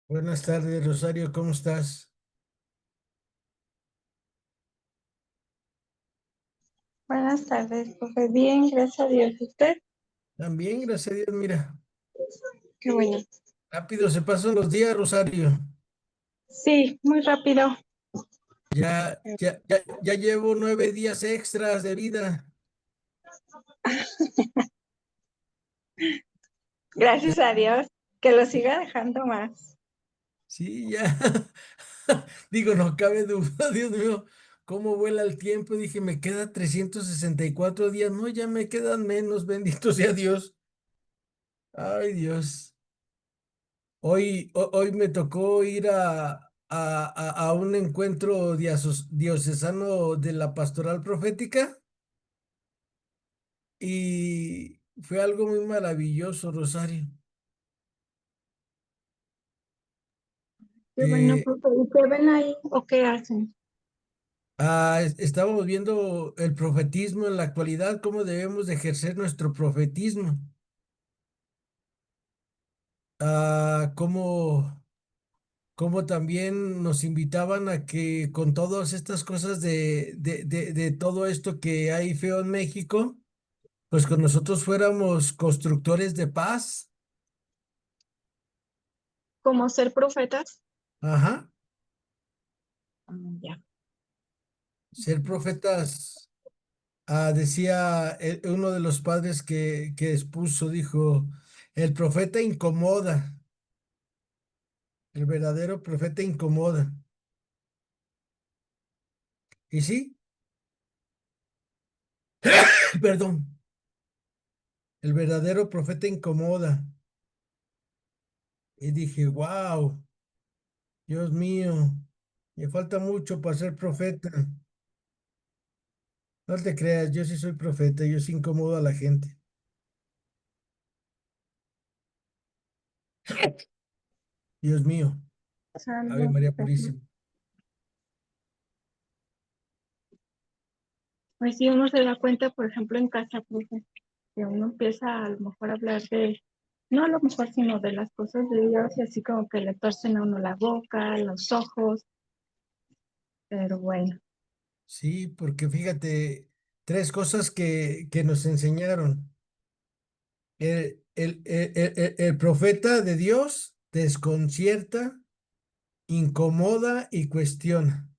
Buenas tardes, Rosario, ¿cómo estás? Buenas tardes, profe. Bien, gracias a Dios. ¿Usted? También, gracias a Dios, mira, Qué bueno. rápido se pasan los días, Rosario. Sí, muy rápido. Ya llevo 9 días extras de vida. Ya, Gracias a Dios. Que lo siga dejando más. sí, ya. Digo, no cabe duda, Dios mío, cómo vuela el tiempo. Dije, me queda 364 días. No, ya me quedan menos, bendito sea Dios. Ay, Dios. Hoy me tocó ir a un encuentro diocesano de la Pastoral Profética. Y fue algo muy maravilloso, Rosario. Qué bueno, Eh, profe. ¿Y qué ven ahí o qué hacen? Estábamos viendo el profetismo en la actualidad, cómo debemos de ejercer nuestro profetismo. Cómo también nos invitaban a que con todas estas cosas de todo esto que hay feo en México, pues con nosotros fuéramos constructores de paz. ¿Cómo ser profetas? Ajá, Ya. ser profetas. Decía uno de los padres que expuso, dijo, el profeta incomoda, el verdadero profeta incomoda. Y sí, perdón, el verdadero profeta incomoda. Y dije, wow, Dios mío, me falta mucho para ser profeta. No te creas, yo sí soy profeta, yo sí incomodo a la gente. Dios mío, Ave Salvo. María Purísima. Pues si uno se da cuenta, por ejemplo, en casa, profe, que uno empieza a lo mejor a hablar de, no a lo mejor, sino de las cosas de Dios y así como que le torcen a uno la boca, los ojos, pero bueno. Sí, porque fíjate, tres cosas que nos enseñaron. El profeta de Dios desconcierta, incomoda y cuestiona.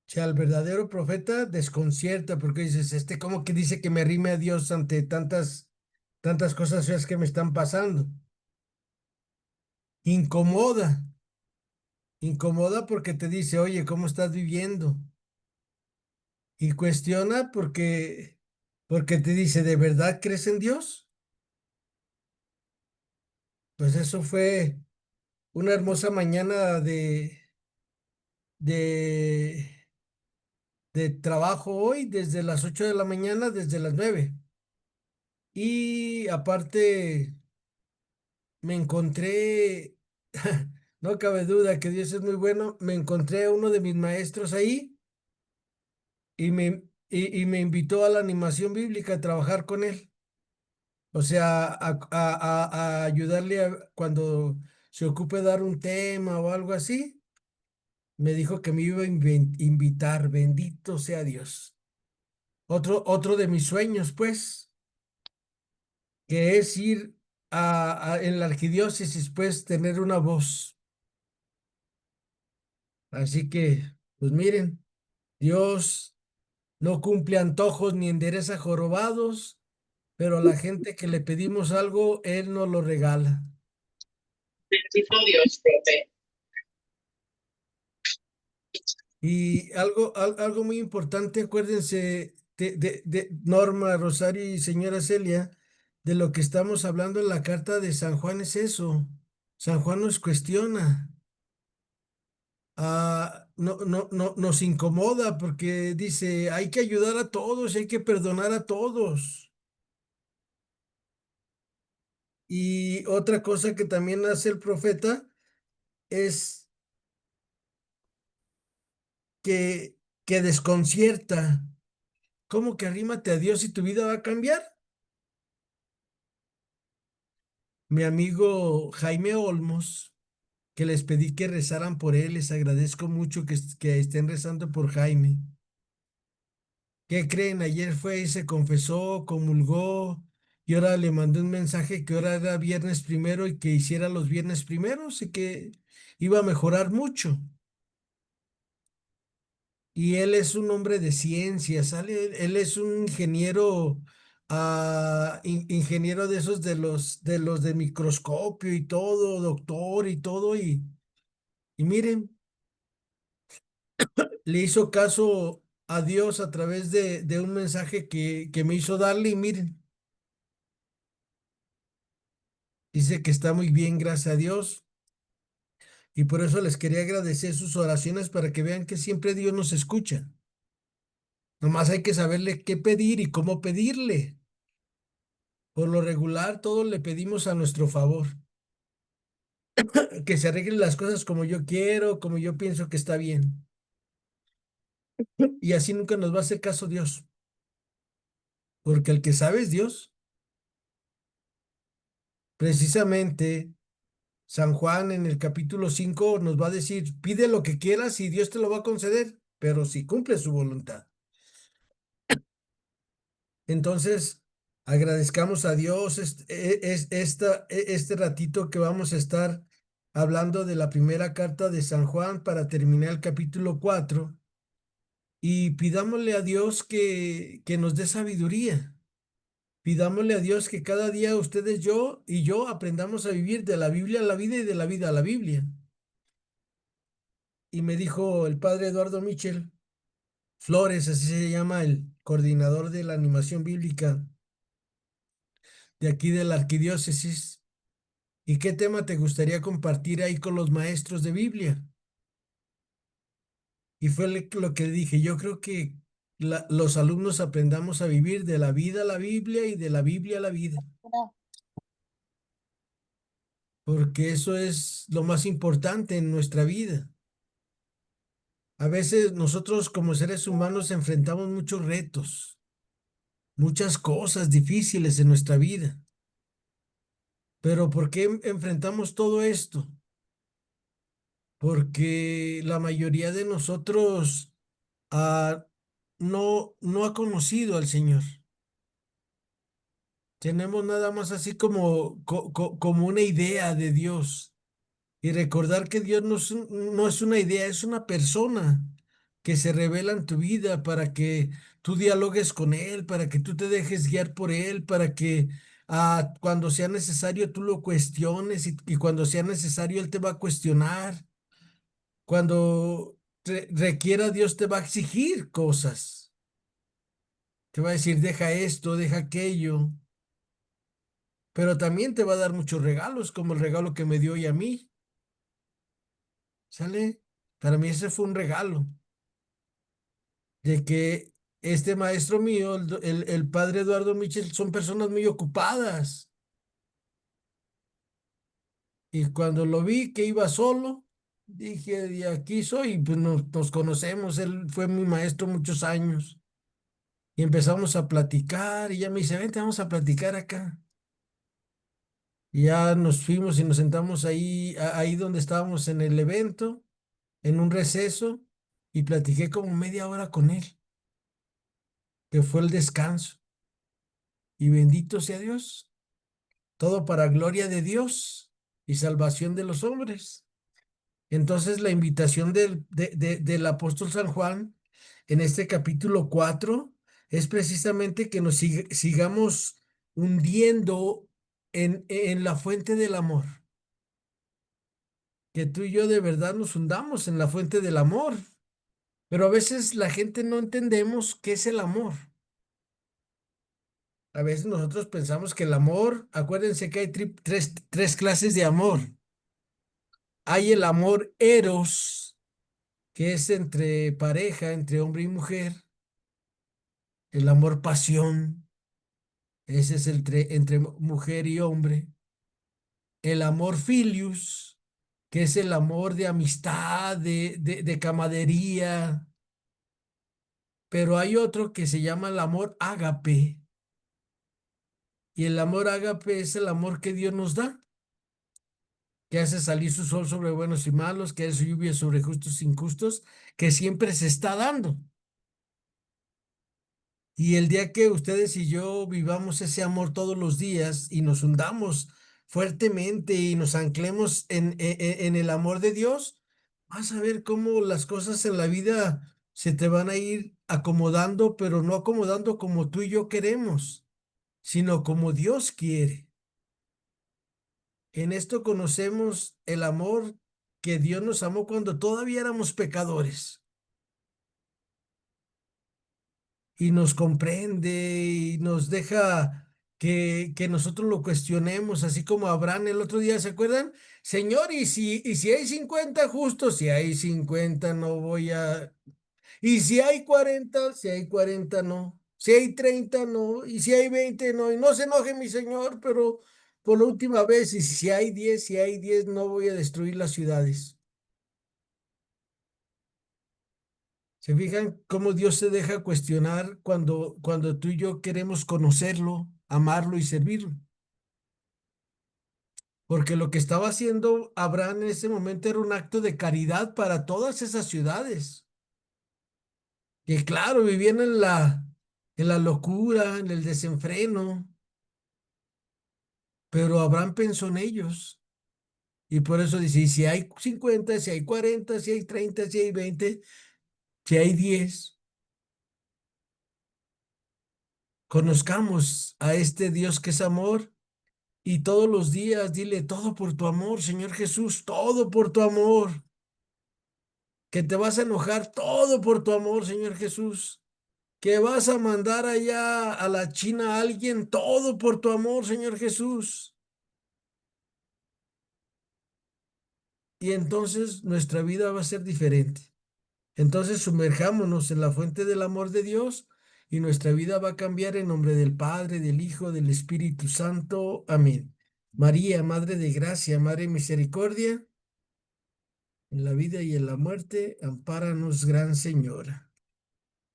O sea, el verdadero profeta desconcierta porque dices, ¿cómo que dice que me rime a Dios ante tantas cosas feas que me están pasando? Incomoda, incomoda porque te dice, oye, ¿cómo estás viviendo? Y cuestiona porque te dice, ¿de verdad crees en Dios? Pues eso fue una hermosa mañana de de trabajo hoy desde las 8 de la mañana, desde las 9. Y aparte me encontré, no cabe duda que Dios es muy bueno, me encontré a uno de mis maestros ahí y me invitó a la animación bíblica a trabajar con él. O sea, a ayudarle cuando se ocupe dar un tema o algo así. Me dijo que me iba a invitar, bendito sea Dios. Otro de mis sueños, pues. Que es ir en la arquidiócesis, pues tener una voz. Así que, pues miren, Dios no cumple antojos ni endereza jorobados, pero a la gente que le pedimos algo, Él nos lo regala. Bendito Dios, profe. Y algo muy importante, acuérdense de Norma, Rosario y señora Celia, de lo que estamos hablando en la carta de San Juan es eso. San Juan nos cuestiona. Nos incomoda porque dice, hay que ayudar a todos, hay que perdonar a todos. Y otra cosa que también hace el profeta es que desconcierta. ¿Cómo que arrímate a Dios y tu vida va a cambiar? mi amigo Jaime Olmos, que les pedí que rezaran por él. Les agradezco mucho que estén rezando por Jaime. ¿Qué creen? Ayer fue y se confesó, comulgó, y ahora le mandé un mensaje que ahora era viernes primero y que hiciera los viernes primeros y que iba a mejorar mucho. Y él es un hombre de ciencia, ¿sale? Él es un ingeniero, ingeniero de esos de microscopio y todo, doctor y todo, y miren, le hizo caso a Dios a través de un mensaje que me hizo darle, y miren, dice que está muy bien, gracias a Dios, y por eso les quería agradecer sus oraciones para que vean que siempre Dios nos escucha. Nomás hay que saberle qué pedir y cómo pedirle. Por lo regular, todos le pedimos a nuestro favor, que se arreglen las cosas como yo quiero, como yo pienso que está bien. Y así nunca nos va a hacer caso Dios, porque el que sabe es Dios. Precisamente, San Juan en el capítulo 5 nos va a decir, pide lo que quieras y Dios te lo va a conceder, pero si cumple su voluntad. Entonces, agradezcamos a Dios este ratito que vamos a estar hablando de la primera carta de San Juan para terminar el capítulo 4. Y pidámosle a Dios que nos dé sabiduría. Pidámosle a Dios que cada día ustedes, yo y yo aprendamos a vivir de la Biblia a la vida y de la vida a la Biblia. Y me dijo el padre Eduardo Michel Flores, así se llama el coordinador de la animación bíblica de aquí de la arquidiócesis. ¿Y qué tema te gustaría compartir ahí con los maestros de Biblia? Y fue lo que dije, yo creo que los alumnos aprendamos a vivir de la vida a la Biblia y de la Biblia a la vida, porque eso es lo más importante en nuestra vida. A veces nosotros como seres humanos enfrentamos muchos retos, muchas cosas difíciles en nuestra vida, pero ¿por qué enfrentamos todo esto? Porque la mayoría de nosotros ah, no ha conocido al Señor. Tenemos nada más así como una idea de Dios. Y recordar que Dios no es una idea, es una persona que se revela en tu vida para que tú dialogues con Él, para que tú te dejes guiar por Él, para que cuando sea necesario tú lo cuestiones y cuando sea necesario Él te va a cuestionar. Cuando requiera Dios te va a exigir cosas. Te va a decir, deja esto, deja aquello. Pero también te va a dar muchos regalos, como el regalo que me dio hoy a mí. ¿Sale? Para mí ese fue un regalo de que este maestro mío, el padre Eduardo Michel, son personas muy ocupadas. Y cuando lo vi que iba solo, dije, de aquí soy, pues nos conocemos, él fue mi maestro muchos años. Y empezamos a platicar y ya me dice, vente, vamos a platicar acá. Y ya nos fuimos y nos sentamos ahí, ahí donde estábamos en el evento, en un receso, y platiqué como media hora con él, que fue el descanso. Y bendito sea Dios, todo para gloria de Dios y salvación de los hombres. Entonces la invitación del apóstol San Juan en este capítulo 4 es precisamente que nos sigamos hundiendo en la fuente del amor, que tú y yo de verdad nos hundamos en la fuente del amor, pero a veces la gente no entendemos qué es el amor. A veces nosotros pensamos que el amor, acuérdense que hay tres clases de amor. Hay el amor eros, que es entre pareja, entre hombre y mujer. El amor pasión, ese es entre mujer y hombre. El amor filius, que es el amor de amistad, de camaradería. Pero hay otro que se llama el amor ágape. Y el amor ágape es el amor que Dios nos da, que hace salir su sol sobre buenos y malos, que hace su lluvia sobre justos e injustos, que siempre se está dando. Y el día que ustedes y yo vivamos ese amor todos los días y nos hundamos fuertemente y nos anclemos en el amor de Dios, vas a ver cómo las cosas en la vida se te van a ir acomodando, pero no acomodando como tú y yo queremos, sino como Dios quiere. En esto conocemos el amor que Dios nos amó cuando todavía éramos pecadores y nos comprende y nos deja que nosotros lo cuestionemos, así como Abraham el otro día, ¿se acuerdan? Señor, y si hay 50 justos, si hay 50 no voy a... Y si hay 40 no. Si hay 30 no. Y si hay 20 no. Y no se enoje mi Señor, pero por la última vez, y si hay 10 no voy a destruir las ciudades. ¿Se fijan cómo Dios se deja cuestionar cuando tú y yo queremos conocerlo, amarlo y servirlo? Porque lo que estaba haciendo Abraham en ese momento era un acto de caridad para todas esas ciudades. Que claro, vivían en la locura, en el desenfreno, pero Abraham pensó en ellos. Y por eso dice, y si hay 50, si hay 40, si hay 30, si hay 20, si hay 10, conozcamos a este Dios que es amor. Y todos los días dile, todo por tu amor, Señor Jesús, todo por tu amor. Que te vas a enojar, todo por tu amor, Señor Jesús. Que vas a mandar allá a la China a alguien, todo por tu amor, Señor Jesús. Y entonces nuestra vida va a ser diferente. Entonces sumerjámonos en la fuente del amor de Dios y nuestra vida va a cambiar en nombre del Padre, del Hijo, del Espíritu Santo. Amén. María, Madre de Gracia, Madre de Misericordia, en la vida y en la muerte, ampáranos, Gran Señora.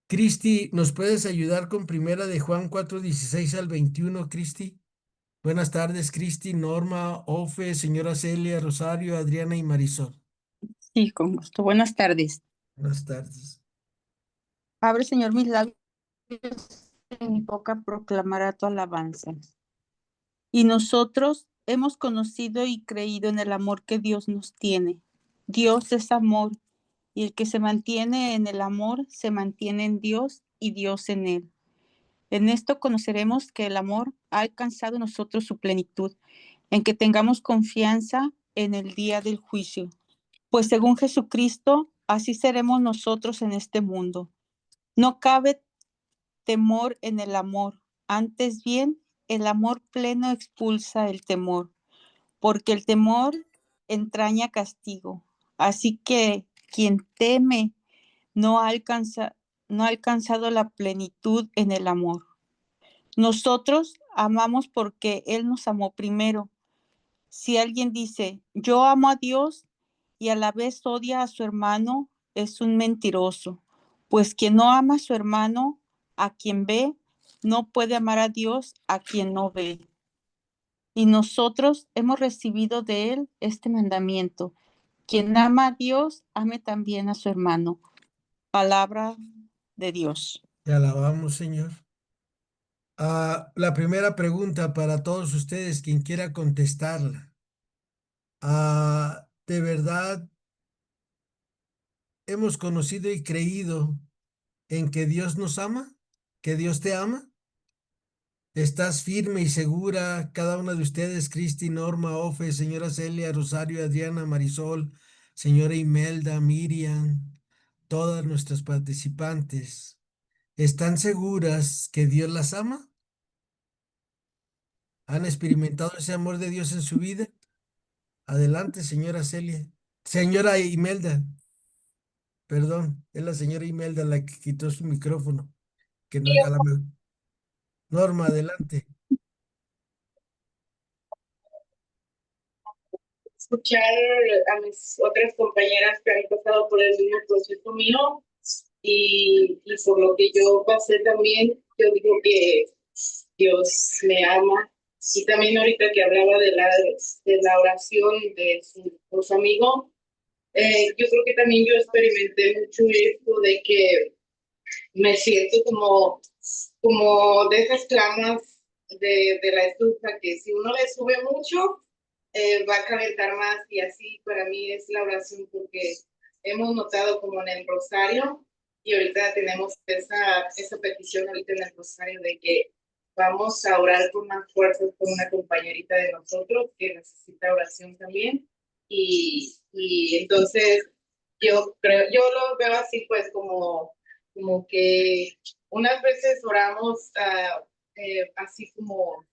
Cristi, ¿nos puedes ayudar con Primera de Juan 4:16 al 21, Cristi? Buenas tardes, Cristi, Norma, Ofe, señora Celia, Rosario, Adriana y Marisol. Sí, con gusto. Buenas tardes. Buenas tardes. Abre, Señor, mis labios, en mi boca proclamará tu alabanza. Y nosotros hemos conocido y creído en el amor que Dios nos tiene. Dios es amor, y el que se mantiene en el amor se mantiene en Dios y Dios en él. En esto conoceremos que el amor ha alcanzado en nosotros su plenitud, en que tengamos confianza en el día del juicio. Pues según Jesucristo, así seremos nosotros en este mundo. No cabe temor en el amor, antes bien, el amor pleno expulsa el temor, porque el temor entraña castigo. Así que quien teme no ha alcanzado la plenitud en el amor. Nosotros amamos porque Él nos amó primero. Si alguien dice, yo amo a Dios y a la vez odia a su hermano, es un mentiroso, pues quien no ama a su hermano, a quien ve, no puede amar a Dios a quien no ve. Y nosotros hemos recibido de Él este mandamiento. Quien ama a Dios, ame también a su hermano. Palabra de Dios. Te alabamos, Señor. La primera pregunta para todos ustedes, quien quiera contestarla. ¿De verdad hemos conocido y creído en que Dios nos ama? ¿Que Dios te ama? ¿Estás firme y segura, cada una de ustedes, Cristi, Norma, Ofe, señora Celia, Rosario, Adriana, Marisol, señora Imelda, Miriam, todas nuestras participantes, están seguras que Dios las ama? ¿Han experimentado ese amor de Dios en su vida? Adelante, señora Celia. Señora Imelda, perdón, es la señora Imelda la que quitó su micrófono. Que no, Norma, adelante. Escuchar a mis otras compañeras que han pasado por el mismo proceso mío y por lo que yo pasé también, yo digo que Dios me ama Y también ahorita que hablaba de la oración de su amigo, yo creo que también yo experimenté mucho esto de que me siento como de esas flamas de la estufa, que si uno le sube mucho, va a calentar más, y así para mí es la oración, porque hemos notado como en el rosario, y ahorita tenemos esa petición ahorita en el rosario de que vamos a orar con más fuerza con una compañerita de nosotros que necesita oración también, y entonces yo lo veo así, pues como que unas veces oramos así como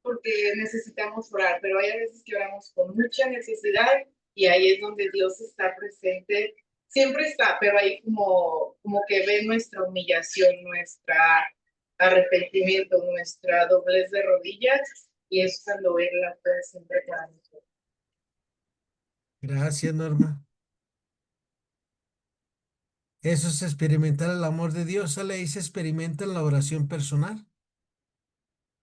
porque necesitamos orar, pero hay veces que oramos con mucha necesidad, y ahí es donde Dios está presente. Siempre está, pero ahí como que ve nuestra humillación, nuestra arrepentimiento, nuestra doblez de rodillas, y es cuando Él la puede siempre para nosotros. Gracias, Norma. Eso es experimentar el amor de Dios. Se le dice experimenta en la oración personal.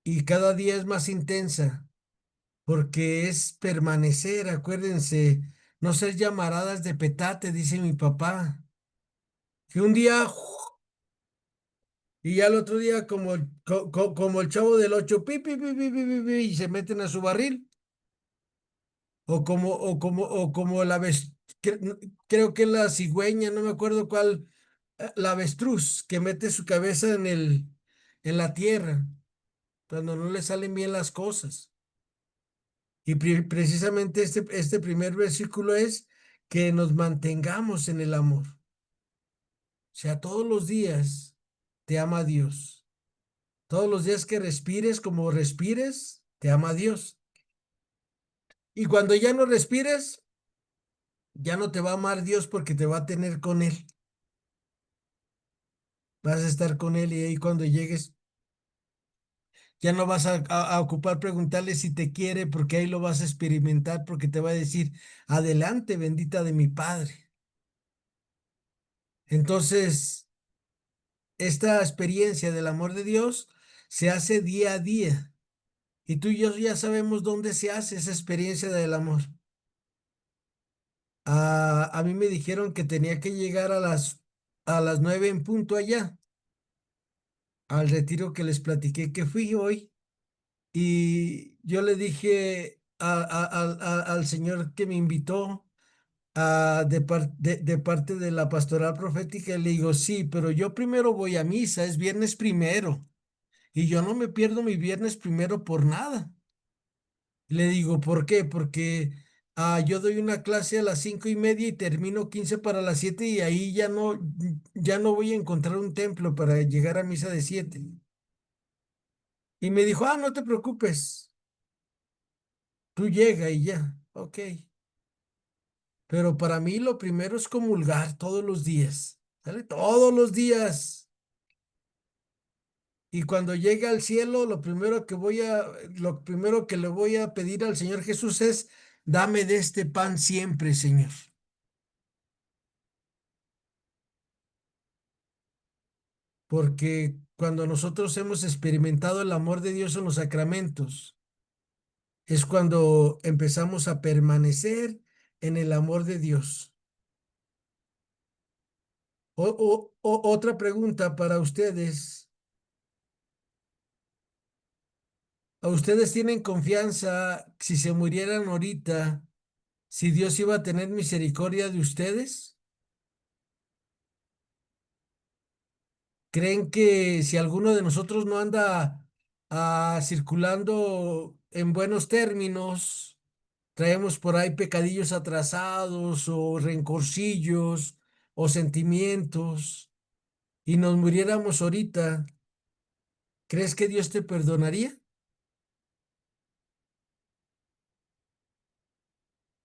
Y cada día es más intensa, porque es permanecer, acuérdense, no ser llamaradas de petate, dice mi papá. Que un día, y ya el otro día como el chavo del ocho, pi, pi, pi, pi, pi, pi, pi, y se meten a su barril. O como creo que la cigüeña, no me acuerdo cuál, la avestruz, que mete su cabeza en la tierra, cuando no le salen bien las cosas. Y precisamente este primer versículo es que nos mantengamos en el amor. O sea, todos los días te ama Dios. Todos los días que respires como respires, te ama Dios. Y cuando ya no respires, ya no te va a amar Dios porque te va a tener con Él. Vas a estar con Él y ahí cuando llegues, ya no vas a ocupar preguntarle si te quiere porque ahí lo vas a experimentar porque te va a decir, adelante, bendita de mi Padre. Entonces, esta experiencia del amor de Dios se hace día a día. Y tú y yo ya sabemos dónde se hace esa experiencia del amor. A mí me dijeron que tenía que llegar a las 9 en punto allá, al retiro que les platiqué que fui hoy. Y yo le dije al señor que me invitó de parte de la pastoral profética, le digo, sí, pero yo primero voy a misa, es viernes primero. Y yo no me pierdo mi viernes primero por nada. Le digo, ¿por qué? Porque yo doy una clase a las 5:30 y termino 15 para las 7 y ahí ya no voy a encontrar un templo para llegar a misa de 7. Y me dijo, no te preocupes, tú llega y ya, ok. Pero para mí lo primero es comulgar todos los días, ¿sale? Todos los días. Y cuando llegue al cielo, lo primero que le voy a pedir al Señor Jesús es, dame de este pan siempre, Señor. Porque cuando nosotros hemos experimentado el amor de Dios en los sacramentos, es cuando empezamos a permanecer en el amor de Dios. Otra pregunta para ustedes. ¿A ustedes tienen confianza si se murieran ahorita, si Dios iba a tener misericordia de ustedes? ¿Creen que si alguno de nosotros no anda circulando en buenos términos, traemos por ahí pecadillos atrasados o rencorcillos o sentimientos y nos muriéramos ahorita, ¿crees que Dios te perdonaría?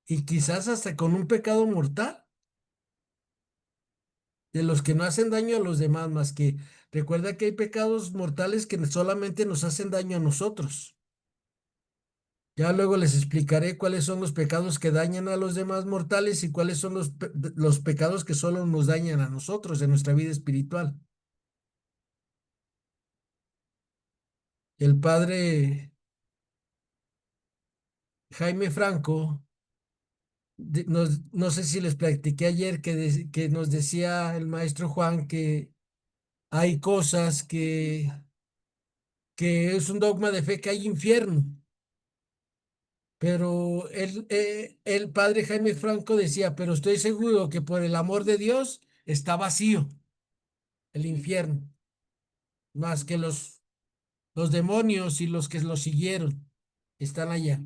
Y quizás hasta con un pecado mortal, de los que no hacen daño a los demás, más que recuerda que hay pecados mortales que solamente nos hacen daño a nosotros. Ya luego les explicaré cuáles son los pecados que dañan a los demás mortales y cuáles son los pecados que solo nos dañan a nosotros en nuestra vida espiritual. El Padre Jaime Franco, no sé si les platiqué ayer que nos decía el maestro Juan que hay cosas que es un dogma de fe que hay infierno. Pero el padre Jaime Franco decía, pero estoy seguro que por el amor de Dios está vacío el infierno, más que los demonios y los que lo siguieron están allá.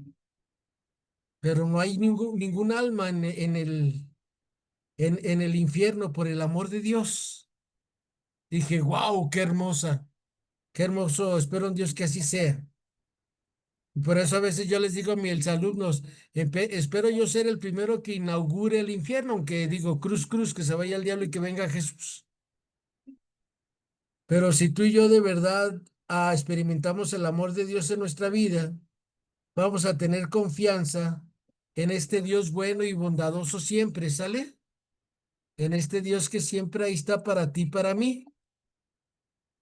Pero no hay ningún alma en el infierno por el amor de Dios. Dije, wow, qué hermosa, qué hermoso, espero en Dios que así sea. Y por eso a veces yo les digo a mis alumnos, espero yo ser el primero que inaugure el infierno, aunque digo, cruz, cruz, que se vaya el diablo y que venga Jesús. Pero si tú y yo de verdad experimentamos el amor de Dios en nuestra vida, vamos a tener confianza en este Dios bueno y bondadoso siempre, ¿sale? En este Dios que siempre ahí está para ti, para mí.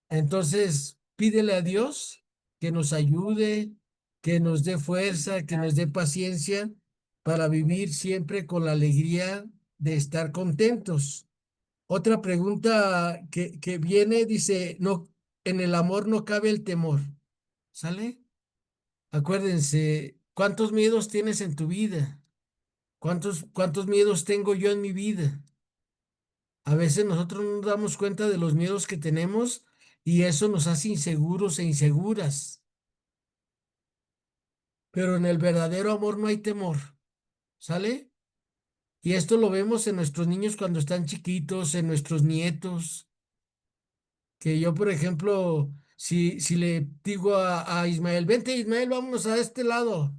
Entonces, pídele a Dios que nos ayude, que nos dé fuerza, que nos dé paciencia para vivir siempre con la alegría de estar contentos. Otra pregunta que viene dice, no, en el amor no cabe el temor, ¿sale? Acuérdense, ¿cuántos miedos tienes en tu vida? ¿Cuántos miedos tengo yo en mi vida? A veces nosotros no nos damos cuenta de los miedos que tenemos y eso nos hace inseguros e inseguras. Pero en el verdadero amor no hay temor, ¿sale? Y esto lo vemos en nuestros niños cuando están chiquitos, en nuestros nietos, que yo, por ejemplo, si le digo a Ismael, vente Ismael, vámonos a este lado.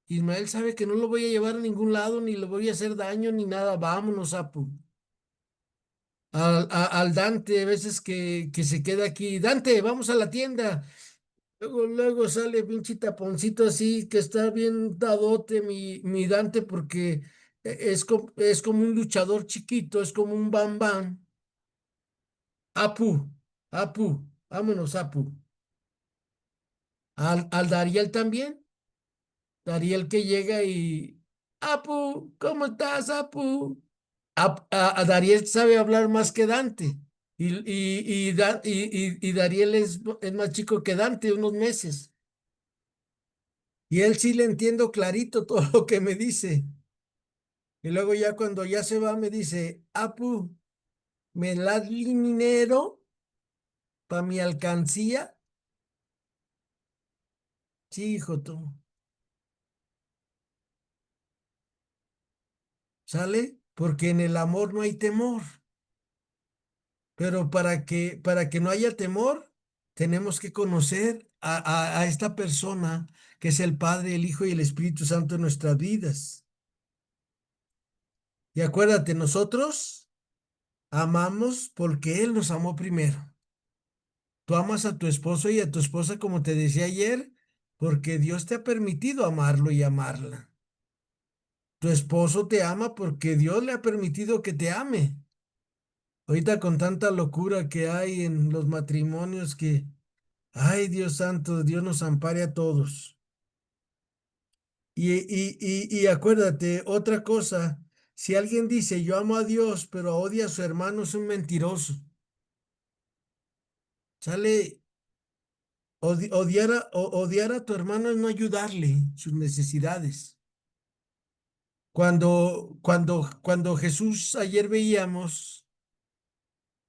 Ismael sabe que no lo voy a llevar a ningún lado, ni le voy a hacer daño, ni nada, vámonos, Apu. Al Dante, a veces que se queda aquí, Dante, vamos a la tienda. Luego sale pinche taponcito así, que está bien dadote mi Dante, porque es como un luchador chiquito, es como un bam bam. Apu, Apu, vámonos, Apu. Al Dariel también, Dariel que llega y, Apu, ¿cómo estás, Apu? A Dariel sabe hablar más que Dante. Y Dariel es más chico que Dante, unos meses. Y él sí le entiendo clarito todo lo que me dice. Y luego ya cuando ya se va me dice, Apu, ¿me das dinero para mi alcancía? Sí, hijo tú. ¿Sale? Porque en el amor no hay temor. Pero para que no haya temor, tenemos que conocer a esta persona que es el Padre, el Hijo y el Espíritu Santo en nuestras vidas. Y acuérdate, nosotros amamos porque Él nos amó primero. Tú amas a tu esposo y a tu esposa, como te decía ayer, porque Dios te ha permitido amarlo y amarla. Tu esposo te ama porque Dios le ha permitido que te ame. Ahorita con tanta locura que hay en los matrimonios que, ay Dios santo, Dios nos ampare a todos. Y acuérdate, otra cosa, si alguien dice yo amo a Dios, pero odia a su hermano, es un mentiroso. Sale, odiar a tu hermano es no ayudarle en sus necesidades. Cuando Jesús ayer veíamos,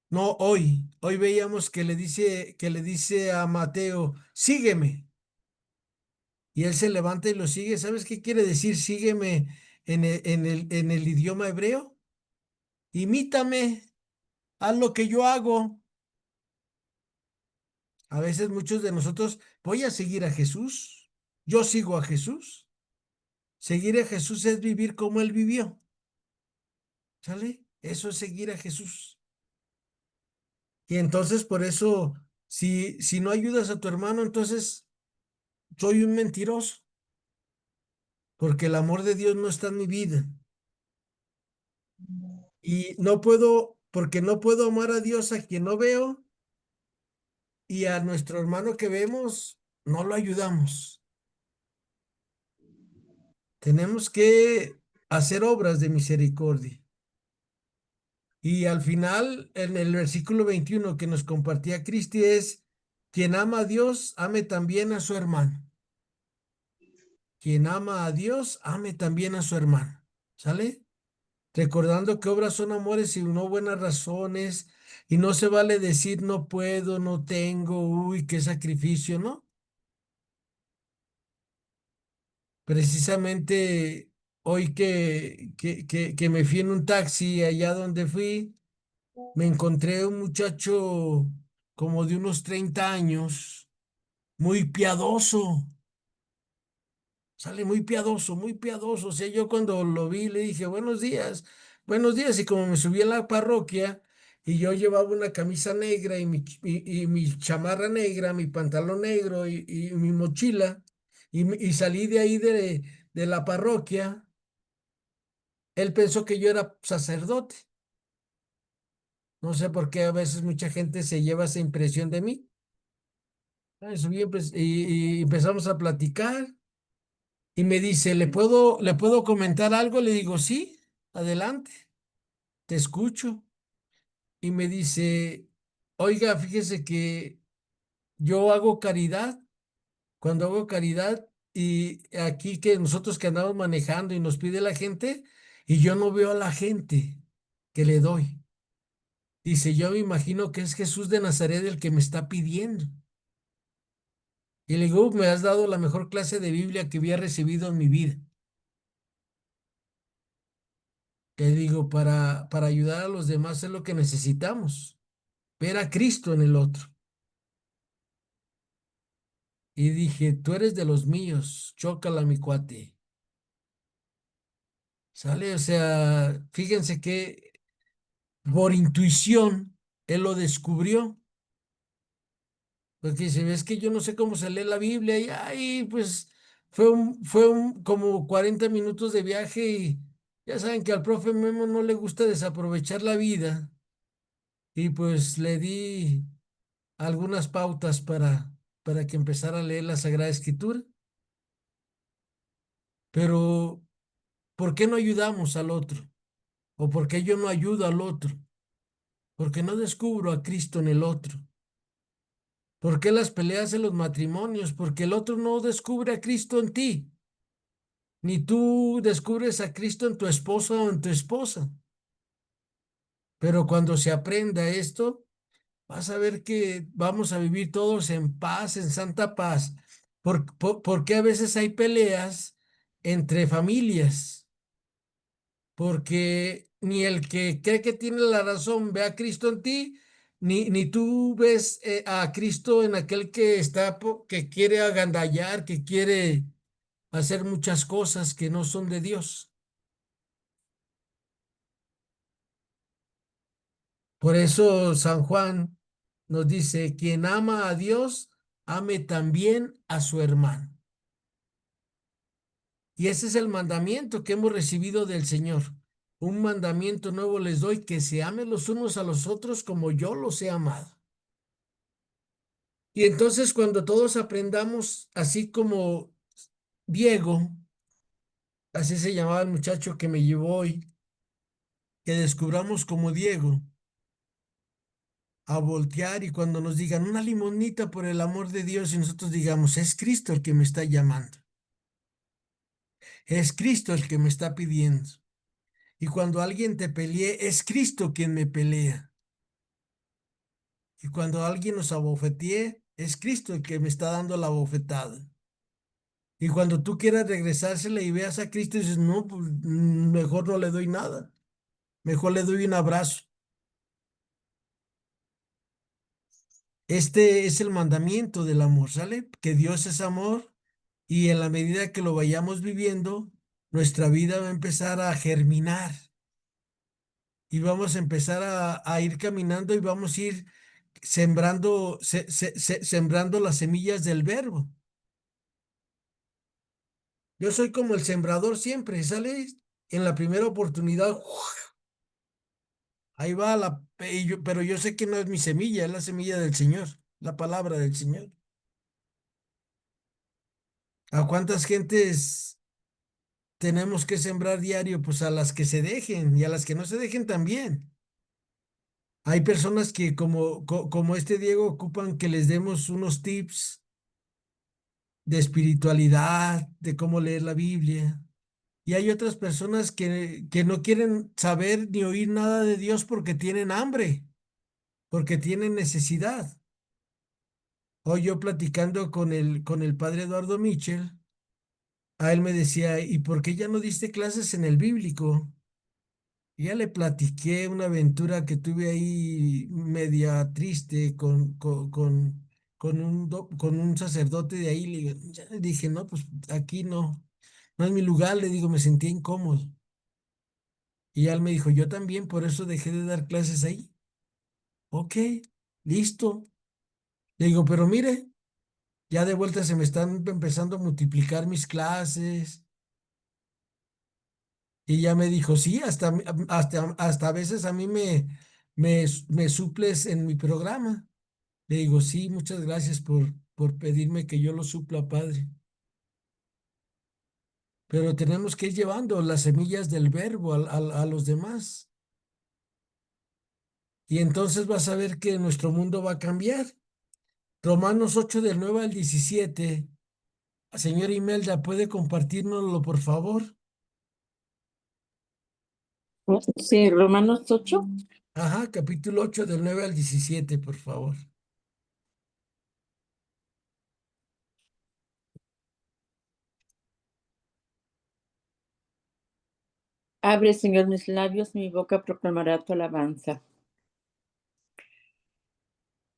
no, hoy veíamos que le dice a Mateo, sígueme. Y él se levanta y lo sigue. ¿Sabes qué quiere decir sígueme en el idioma hebreo? Imítame, haz lo que yo hago. A veces muchos de nosotros, voy a seguir a Jesús. Yo sigo a Jesús. Seguir a Jesús es vivir como él vivió. ¿Sale? Eso es seguir a Jesús. Y entonces por eso, si no ayudas a tu hermano, entonces soy un mentiroso, porque el amor de Dios no está en mi vida. Y no puedo, porque no puedo amar a Dios a quien no veo y a nuestro hermano que vemos, no lo ayudamos. Tenemos que hacer obras de misericordia. Y al final, en el versículo 21 que nos compartía Cristi es, quien ama a Dios, ame también a su hermano. Quien ama a Dios, ame también a su hermano. ¿Sale? Recordando que obras son amores y no buenas razones. Y no se vale decir no puedo, no tengo, uy, qué sacrificio, ¿no? Precisamente hoy que me fui en un taxi allá donde fui, me encontré un muchacho como de unos 30 años, muy piadoso, sale muy piadoso, muy piadoso. O sea, yo cuando lo vi le dije, buenos días. Y como me subí a la parroquia y yo llevaba una camisa negra y mi chamarra negra, mi pantalón negro y mi mochila, y salí de ahí de la parroquia, él pensó que yo era sacerdote. No sé por qué a veces mucha gente se lleva esa impresión de mí. Subí y empezamos a platicar y me dice, le puedo comentar algo? Le digo, sí, adelante, te escucho. Y me dice, oiga, fíjese que yo hago caridad, cuando hago caridad y aquí que nosotros que andamos manejando y nos pide la gente y yo no veo a la gente que le doy. Dice, yo me imagino que es Jesús de Nazaret el que me está pidiendo. Y le digo, me has dado la mejor clase de Biblia que había recibido en mi vida. Le digo, para ayudar a los demás es lo que necesitamos, ver a Cristo en el otro. Y dije, tú eres de los míos, chócala, mi cuate. ¿Sale? O sea, fíjense que por intuición él lo descubrió. Porque dice, ves que yo no sé cómo se lee la Biblia y ahí pues fue un como 40 minutos de viaje y ya saben que al profe Memo no le gusta desaprovechar la vida y pues le di algunas pautas para que empezara a leer la Sagrada Escritura. Pero, ¿por qué no ayudamos al otro? ¿O por qué yo no ayudo al otro? Porque no descubro a Cristo en el otro. ¿Por qué las peleas en los matrimonios? Porque el otro no descubre a Cristo en ti. Ni tú descubres a Cristo en tu esposo o en tu esposa. Pero cuando se aprenda esto, vas a ver que vamos a vivir todos en paz, en santa paz. Porque a veces hay peleas entre familias? Porque ni el que cree que tiene la razón ve a Cristo en ti, ni tú ves a Cristo en aquel que que quiere agandallar, que quiere hacer muchas cosas que no son de Dios. Por eso San Juan nos dice, quien ama a Dios, ame también a su hermano. Y ese es el mandamiento que hemos recibido del Señor. Un mandamiento nuevo les doy, que se amen los unos a los otros como yo los he amado. Y entonces cuando todos aprendamos, así como Diego, así se llamaba el muchacho que me llevó hoy, que descubramos como Diego, a voltear y cuando nos digan una limonita por el amor de Dios y nosotros digamos, es Cristo el que me está llamando, es Cristo el que me está pidiendo. Y cuando alguien te pelee, es Cristo quien me pelea. Y cuando alguien nos abofetee, es Cristo el que me está dando la bofetada. Y cuando tú quieras regresársela y veas a Cristo, dices, no, pues mejor no le doy nada, mejor le doy un abrazo. Este es el mandamiento del amor, ¿sale? Que Dios es amor y en la medida que lo vayamos viviendo, nuestra vida va a empezar a germinar y vamos a empezar a ir caminando y vamos a ir sembrando, sembrando las semillas del verbo. Yo soy como el sembrador siempre, ¿sale? En la primera oportunidad, ahí va pero yo sé que no es mi semilla, es la semilla del Señor, la palabra del Señor. ¿A cuántas gentes tenemos que sembrar diario? Pues a las que se dejen y a las que no se dejen también. Hay personas que como este Diego ocupan que les demos unos tips de espiritualidad, de cómo leer la Biblia. Y hay otras personas que no quieren saber ni oír nada de Dios porque tienen hambre, porque tienen necesidad. Hoy yo platicando con el padre Eduardo Mitchell, a él me decía, ¿y por qué ya no diste clases en el bíblico? Y ya le platiqué una aventura que tuve ahí media triste con un sacerdote de ahí. Ya le dije, no, pues aquí no es mi lugar, le digo, me sentía incómodo. Y ya él me dijo, yo también, por eso dejé de dar clases ahí. Ok, listo. Le digo, pero mire, ya de vuelta se me están empezando a multiplicar mis clases. Y ya me dijo, sí, hasta a veces a mí me suples en mi programa. Le digo, sí, muchas gracias por pedirme que yo lo supla, padre. Pero tenemos que ir llevando las semillas del verbo a los demás. Y entonces vas a ver que nuestro mundo va a cambiar. Romanos 8 del 9 al 17. Señora Imelda, ¿puede compartirnoslo, por favor? Sí, Romanos 8. Ajá, capítulo 8 del 9 al 17, por favor. Abre, Señor, mis labios, mi boca proclamará tu alabanza.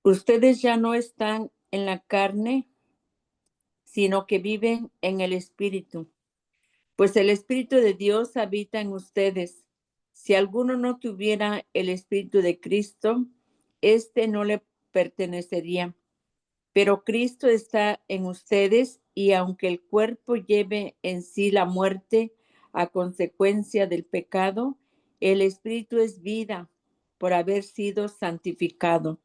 Ustedes ya no están en la carne, sino que viven en el Espíritu, pues el Espíritu de Dios habita en ustedes. Si alguno no tuviera el Espíritu de Cristo, éste no le pertenecería. Pero Cristo está en ustedes y aunque el cuerpo lleve en sí la muerte a consecuencia del pecado, el Espíritu es vida por haber sido santificado.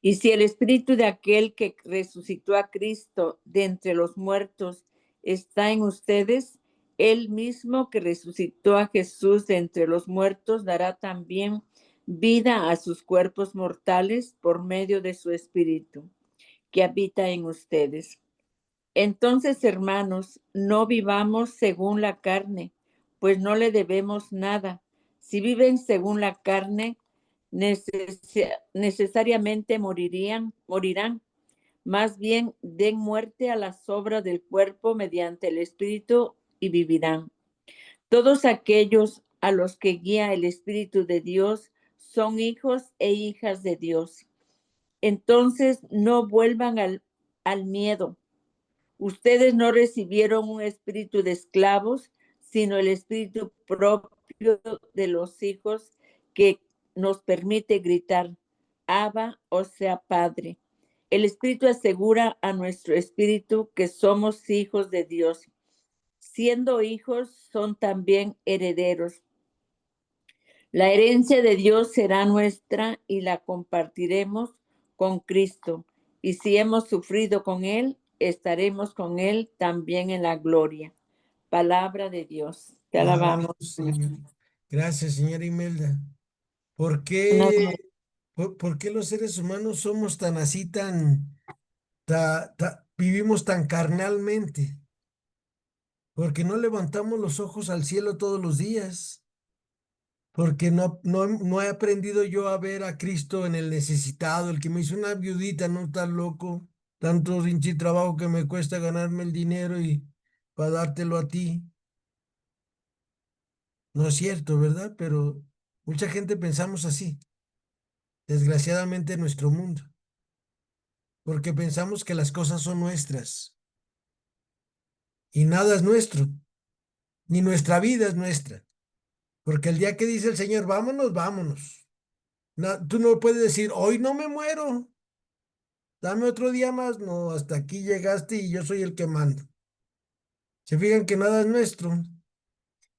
Y si el Espíritu de aquel que resucitó a Cristo de entre los muertos está en ustedes, él mismo que resucitó a Jesús de entre los muertos dará también vida a sus cuerpos mortales por medio de su Espíritu que habita en ustedes. Entonces, hermanos, no vivamos según la carne, pues no le debemos nada. Si viven según la carne, necesariamente morirán. Más bien, den muerte a las obras del cuerpo mediante el Espíritu y vivirán. Todos aquellos a los que guía el Espíritu de Dios son hijos e hijas de Dios. Entonces, no vuelvan al miedo. Ustedes no recibieron un espíritu de esclavos, sino el espíritu propio de los hijos que nos permite gritar, Abba, o sea, Padre. El Espíritu asegura a nuestro espíritu que somos hijos de Dios. Siendo hijos, son también herederos. La herencia de Dios será nuestra y la compartiremos con Cristo. Y si hemos sufrido con Él, estaremos con Él también en la gloria. Palabra de Dios. Te Te alabamos. alabamos, Señor. Gracias, señora Imelda. ¿Por Buenas qué, noches. por qué los seres humanos somos tan así, vivimos tan carnalmente? Porque no levantamos los ojos al cielo todos los días. Porque no he aprendido yo a ver a Cristo en el necesitado, el que me hizo una viudita, no tan loco, tanto pinche trabajo que me cuesta ganarme el dinero y para dártelo a ti. No es cierto, ¿verdad? Pero mucha gente pensamos así, desgraciadamente en nuestro mundo, porque pensamos que las cosas son nuestras y nada es nuestro, ni nuestra vida es nuestra, porque el día que dice el Señor, vámonos, vámonos. Tú no puedes decir, hoy no me muero. Dame otro día más. No, hasta aquí llegaste y yo soy el que mando. Se fijan que nada es nuestro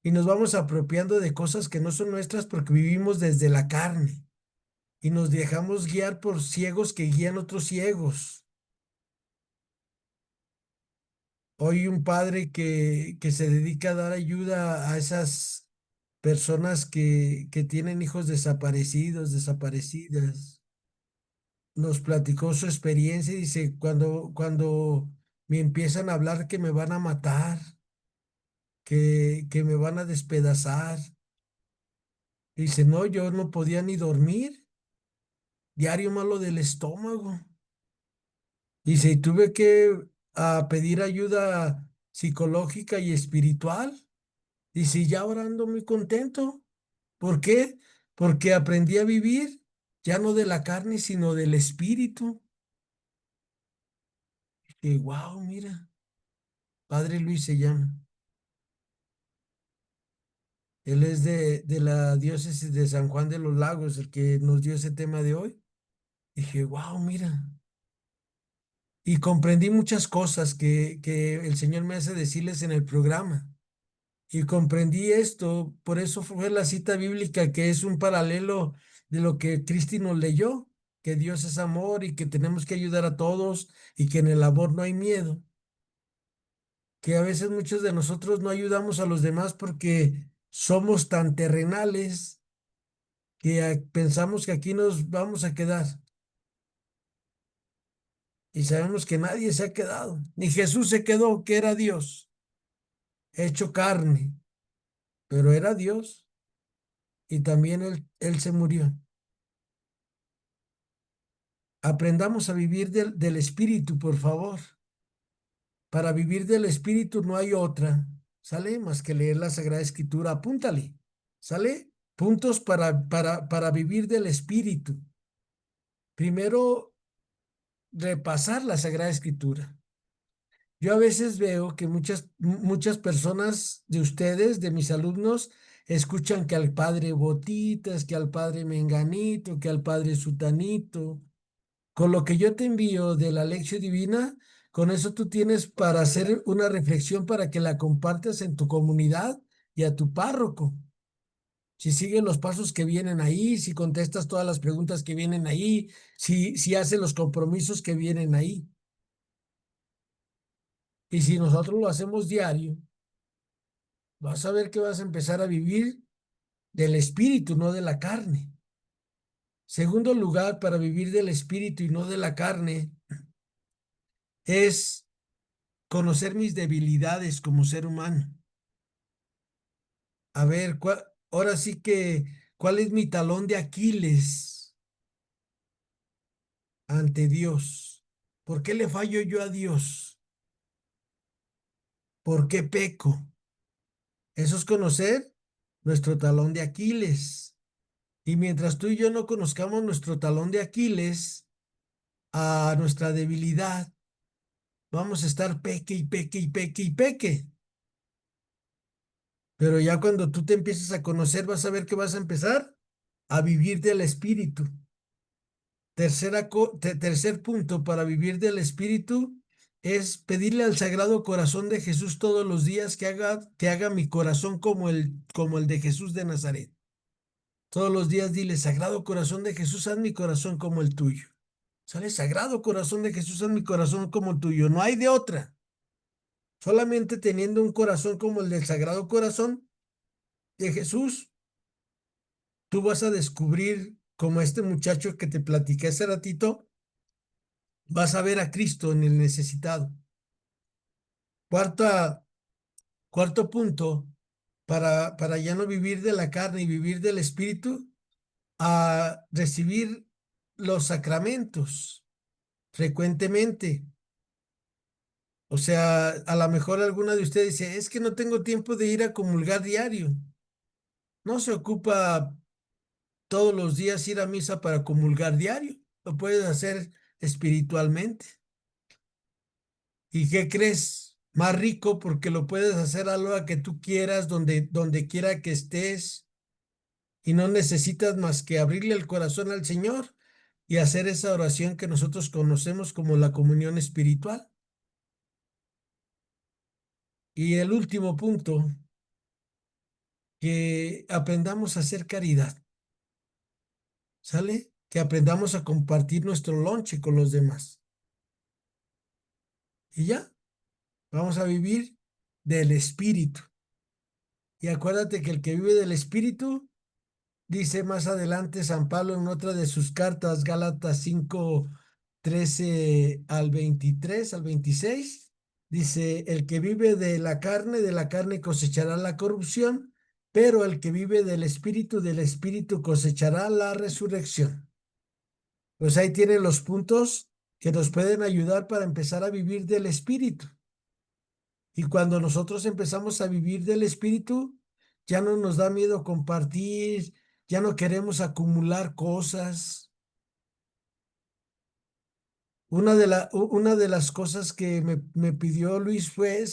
y nos vamos apropiando de cosas que no son nuestras porque vivimos desde la carne y nos dejamos guiar por ciegos que guían otros ciegos. Hoy un padre que se dedica a dar ayuda a esas personas que tienen hijos desaparecidos, desaparecidas. Nos platicó su experiencia y dice, cuando me empiezan a hablar que me van a matar, que me van a despedazar, dice, no, yo no podía ni dormir, diario malo del estómago. Dice, y tuve que pedir ayuda psicológica y espiritual. Dice, y ya ahora ando muy contento. ¿Por qué? Porque aprendí a vivir ya no de la carne, sino del espíritu. Y wow, mira, Padre Luis se llama. Él es de la diócesis de San Juan de los Lagos, el que nos dio ese tema de hoy. Dije, wow, mira. Y comprendí muchas cosas que el Señor me hace decirles en el programa. Y comprendí esto, por eso fue la cita bíblica que es un paralelo de lo que Cristi nos leyó, que Dios es amor y que tenemos que ayudar a todos y que en el amor no hay miedo, que a veces muchos de nosotros no ayudamos a los demás porque somos tan terrenales que pensamos que aquí nos vamos a quedar y sabemos que nadie se ha quedado, ni Jesús se quedó, que era Dios, hecho carne, pero era Dios y también él se murió. Aprendamos a vivir del Espíritu, por favor. Para vivir del Espíritu no hay otra, ¿sale? Más que leer la Sagrada Escritura. Apúntale, ¿sale? Puntos para vivir del Espíritu. Primero, repasar la Sagrada Escritura. Yo a veces veo que muchas personas de ustedes, de mis alumnos, escuchan que al padre Botitas, que al padre Menganito, que al padre Sutanito. Con lo que yo te envío de la lección divina, con eso tú tienes para hacer una reflexión para que la compartas en tu comunidad y a tu párroco. Si sigues los pasos que vienen ahí, si contestas todas las preguntas que vienen ahí, si haces los compromisos que vienen ahí. Y si nosotros lo hacemos diario, vas a ver que vas a empezar a vivir del espíritu, no de la carne. Segundo lugar, para vivir del espíritu y no de la carne, es conocer mis debilidades como ser humano. A ver, ahora sí que, ¿cuál es mi talón de Aquiles ante Dios? ¿Por qué le fallo yo a Dios? ¿Por qué peco? Eso es conocer nuestro talón de Aquiles. Y mientras tú y yo no conozcamos nuestro talón de Aquiles, a nuestra debilidad, vamos a estar peque y peque y peque y peque. Pero ya cuando tú te empieces a conocer, vas a ver que vas a empezar a vivir del espíritu. Tercer punto para vivir del Espíritu es pedirle al Sagrado Corazón de Jesús todos los días que haga mi corazón como el de Jesús de Nazaret. Todos los días dile, Sagrado Corazón de Jesús, haz mi corazón como el tuyo. ¿Sale? Sagrado Corazón de Jesús, haz mi corazón como el tuyo. No hay de otra. Solamente teniendo un corazón como el del Sagrado Corazón de Jesús, tú vas a descubrir, como este muchacho que te platiqué hace ratito, vas a ver a Cristo en el necesitado. Cuarta, cuarto punto, para ya no vivir de la carne y vivir del espíritu, a recibir los sacramentos frecuentemente. O sea, a lo mejor alguna de ustedes dice, es que no tengo tiempo de ir a comulgar diario. No se ocupa todos los días ir a misa para comulgar diario. Lo puedes hacer espiritualmente. ¿Y qué crees? Más rico porque lo puedes hacer a la hora que tú quieras, donde quiera que estés, y no necesitas más que abrirle el corazón al Señor y hacer esa oración que nosotros conocemos como la comunión espiritual. Y el último punto, que aprendamos a hacer caridad, ¿sale? Que aprendamos a compartir nuestro lonche con los demás. Y ya, Vamos a vivir del Espíritu. Y acuérdate que el que vive del Espíritu, dice más adelante San Pablo en otra de sus cartas, Gálatas 5:13 al 23, al 26, dice, el que vive de la carne cosechará la corrupción, pero el que vive del Espíritu cosechará la resurrección. Pues ahí tienen los puntos que nos pueden ayudar para empezar a vivir del Espíritu. Y cuando nosotros empezamos a vivir del Espíritu, ya no nos da miedo compartir, ya no queremos acumular cosas. Una de las cosas que me pidió Luis fue,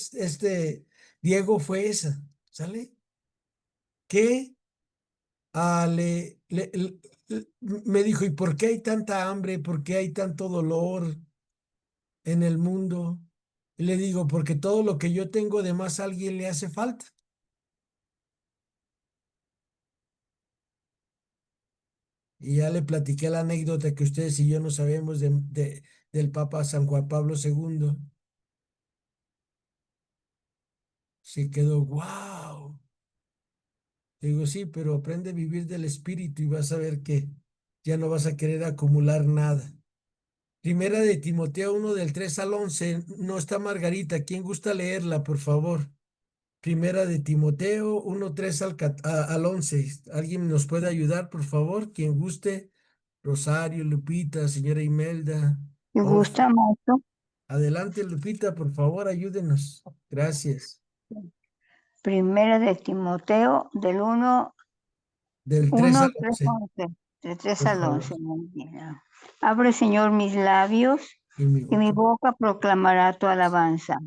Diego fue esa, ¿sale? Que me dijo, ¿y por qué hay tanta hambre? ¿Por qué hay tanto dolor en el mundo? Y le digo, porque todo lo que yo tengo de más a alguien le hace falta. Y ya le platiqué la anécdota que ustedes y yo no sabemos del Papa San Juan Pablo II. Se quedó, wow. Digo, sí, pero aprende a vivir del Espíritu y vas a ver que ya no vas a querer acumular nada. Primera de Timoteo 1 del 3 al 11. No está Margarita. ¿Quién gusta leerla, por favor? Primera de Timoteo 1, 3 al 11. ¿Alguien nos puede ayudar, por favor? Quien guste. Rosario, Lupita, señora Imelda. Si Of. gusta, maestro. Adelante, Lupita, por favor, ayúdenos. Gracias. Primera de Timoteo, del 1, Del 3 al 1, 3, 11, 11. De 3 por al favor. 11. Muy bien. Abre, Señor, mis labios, Y mi y mi boca. boca proclamará tu alabanza.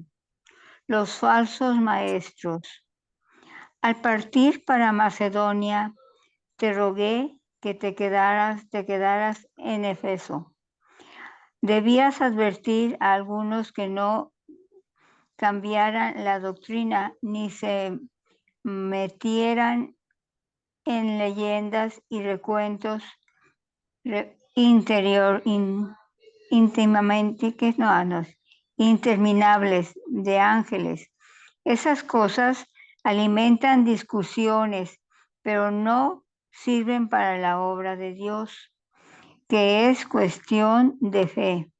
Los falsos maestros. Al partir para Macedonia, te rogué que te quedaras en Efeso. Debías advertir a algunos que no cambiaran la doctrina ni se metieran en leyendas y recuentos íntimamente, interminables de ángeles. Esas cosas alimentan discusiones, pero no sirven para la obra de Dios, que es cuestión de fe.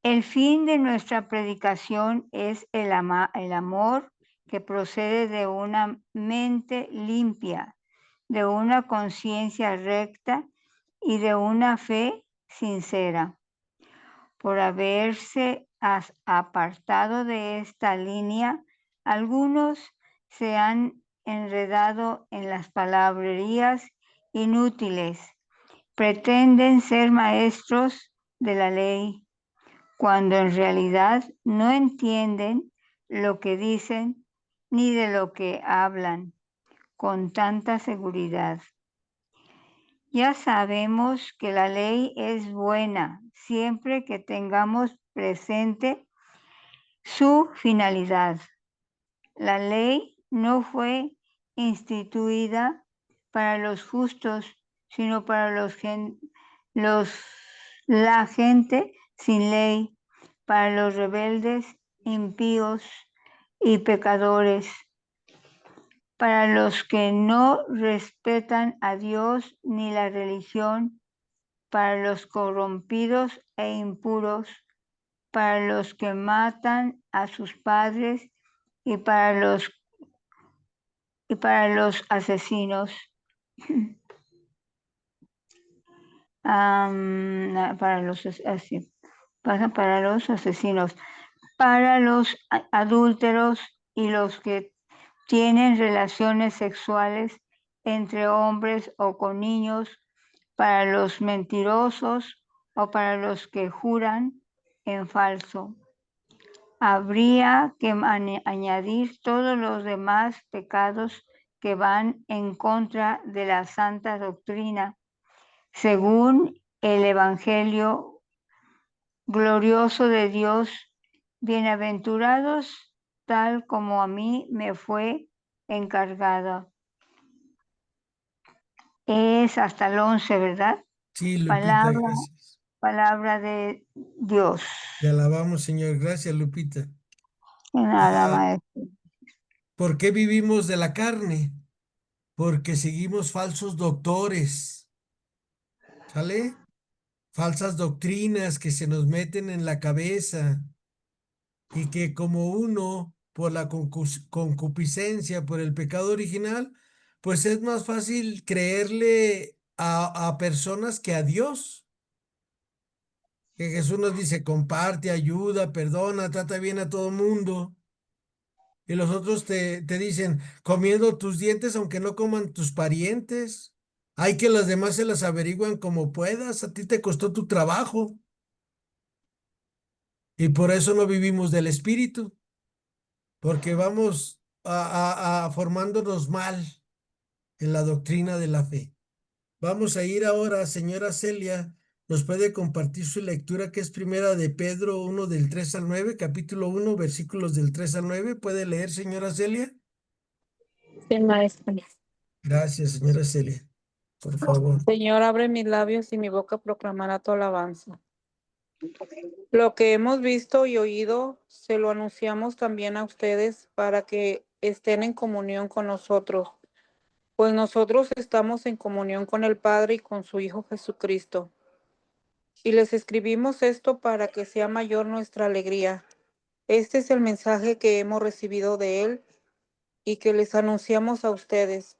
El fin de nuestra predicación es el amor que procede de una mente limpia, de una conciencia recta y de una fe sincera. Por haberse apartado de esta línea, algunos se han enredado en las palabrerías inútiles. Pretenden ser maestros de la ley, cuando en realidad no entienden lo que dicen ni de lo que hablan con tanta seguridad. Ya sabemos que la ley es buena siempre que tengamos presente su finalidad. La ley no fue instituida para los justos, sino para la gente sin ley, para los rebeldes, impíos y pecadores, para los que no respetan a Dios ni la religión, para los corrompidos e impuros, para los que matan a sus padres y para los asesinos. Para los asesinos, para los adúlteros y los que tienen relaciones sexuales entre hombres o con niños, para los mentirosos o para los que juran en falso. Habría que añadir todos los demás pecados que van en contra de la santa doctrina, según el Evangelio glorioso de Dios. Bienaventurados tal como a mí me fue encargado. Es hasta el 11, ¿verdad? Sí, Lupita, Palabra gracias. Palabra de Dios. Te alabamos, Señor. Gracias, Lupita. De nada, Ah, maestro. ¿por qué vivimos de la carne? Porque seguimos falsos doctores, ¿sale? Falsas doctrinas que se nos meten en la cabeza y que como uno, por la concupiscencia, por el pecado original, pues es más fácil creerle a personas que a Dios. Que Jesús nos dice, comparte, ayuda, perdona, trata bien a todo mundo. Y los otros te dicen, comiendo tus dientes aunque no coman tus parientes. Hay que los demás se las averigüen como puedas. A ti te costó tu trabajo. Y por eso no vivimos del espíritu. Porque vamos a formándonos mal en la doctrina de la fe. Vamos a ir ahora, señora Celia, nos puede compartir su lectura que es primera de Pedro 1 del 3 al 9, capítulo 1, versículos del 3 al 9. ¿Puede leer, señora Celia? Sí, maestro. Gracias, señora Celia. Por favor. Señor, abre mis labios y mi boca proclamará tu alabanza. Lo que hemos visto y oído, se lo anunciamos también a ustedes para que estén en comunión con nosotros, pues nosotros estamos en comunión con el Padre y con su Hijo Jesucristo. Y les escribimos esto para que sea mayor nuestra alegría. Este es el mensaje que hemos recibido de Él y que les anunciamos a ustedes,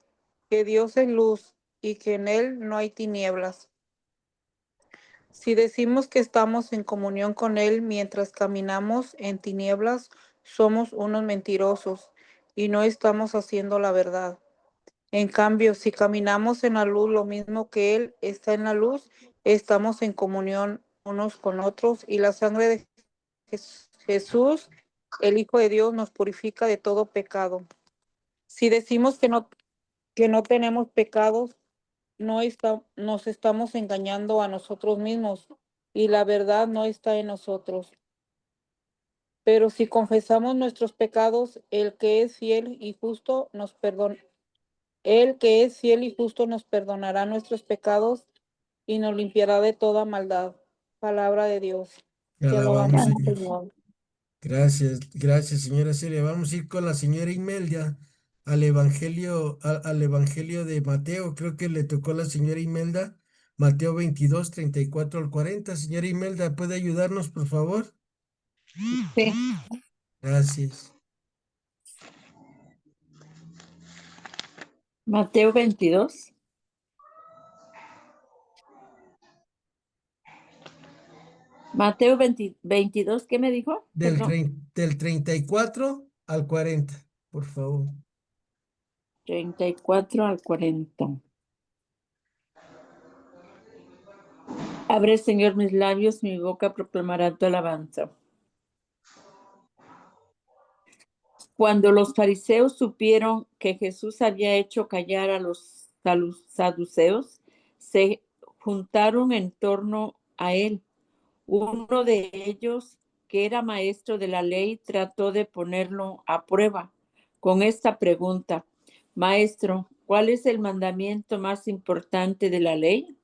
que Dios es luz y que en Él no hay tinieblas. Si decimos que estamos en comunión con Él mientras caminamos en tinieblas, somos unos mentirosos y no estamos haciendo la verdad. En cambio, si caminamos en la luz lo mismo que Él está en la luz, estamos en comunión unos con otros y la sangre de Jesús, el Hijo de Dios, nos purifica de todo pecado. Si decimos que no tenemos pecados, nos estamos engañando a nosotros mismos y la verdad no está en nosotros. Pero si confesamos nuestros pecados, el que es fiel y justo nos perdonará nuestros pecados y nos limpiará de toda maldad. Palabra de Dios. Te Te alabamos, alabamos, Señor. Señor. Gracias, gracias, señora Celia. Vamos a ir con la señora Imelda al Evangelio de Mateo. Creo que le tocó a la señora Imelda, Mateo 22, 34 al 40. Señora Imelda, ¿puede ayudarnos, por favor? Sí. Gracias. Mateo 22. Mateo 22, ¿qué me dijo? Perdón. Del 34 al 40, por favor. 34 al 40. Abre, Señor, mis labios, mi boca proclamará tu alabanza. Cuando los fariseos supieron que Jesús había hecho callar a los saduceos, se juntaron en torno a él. Uno de ellos, que era maestro de la ley, trató de ponerlo a prueba con esta pregunta: Maestro, ¿cuál es el mandamiento más importante de la ley?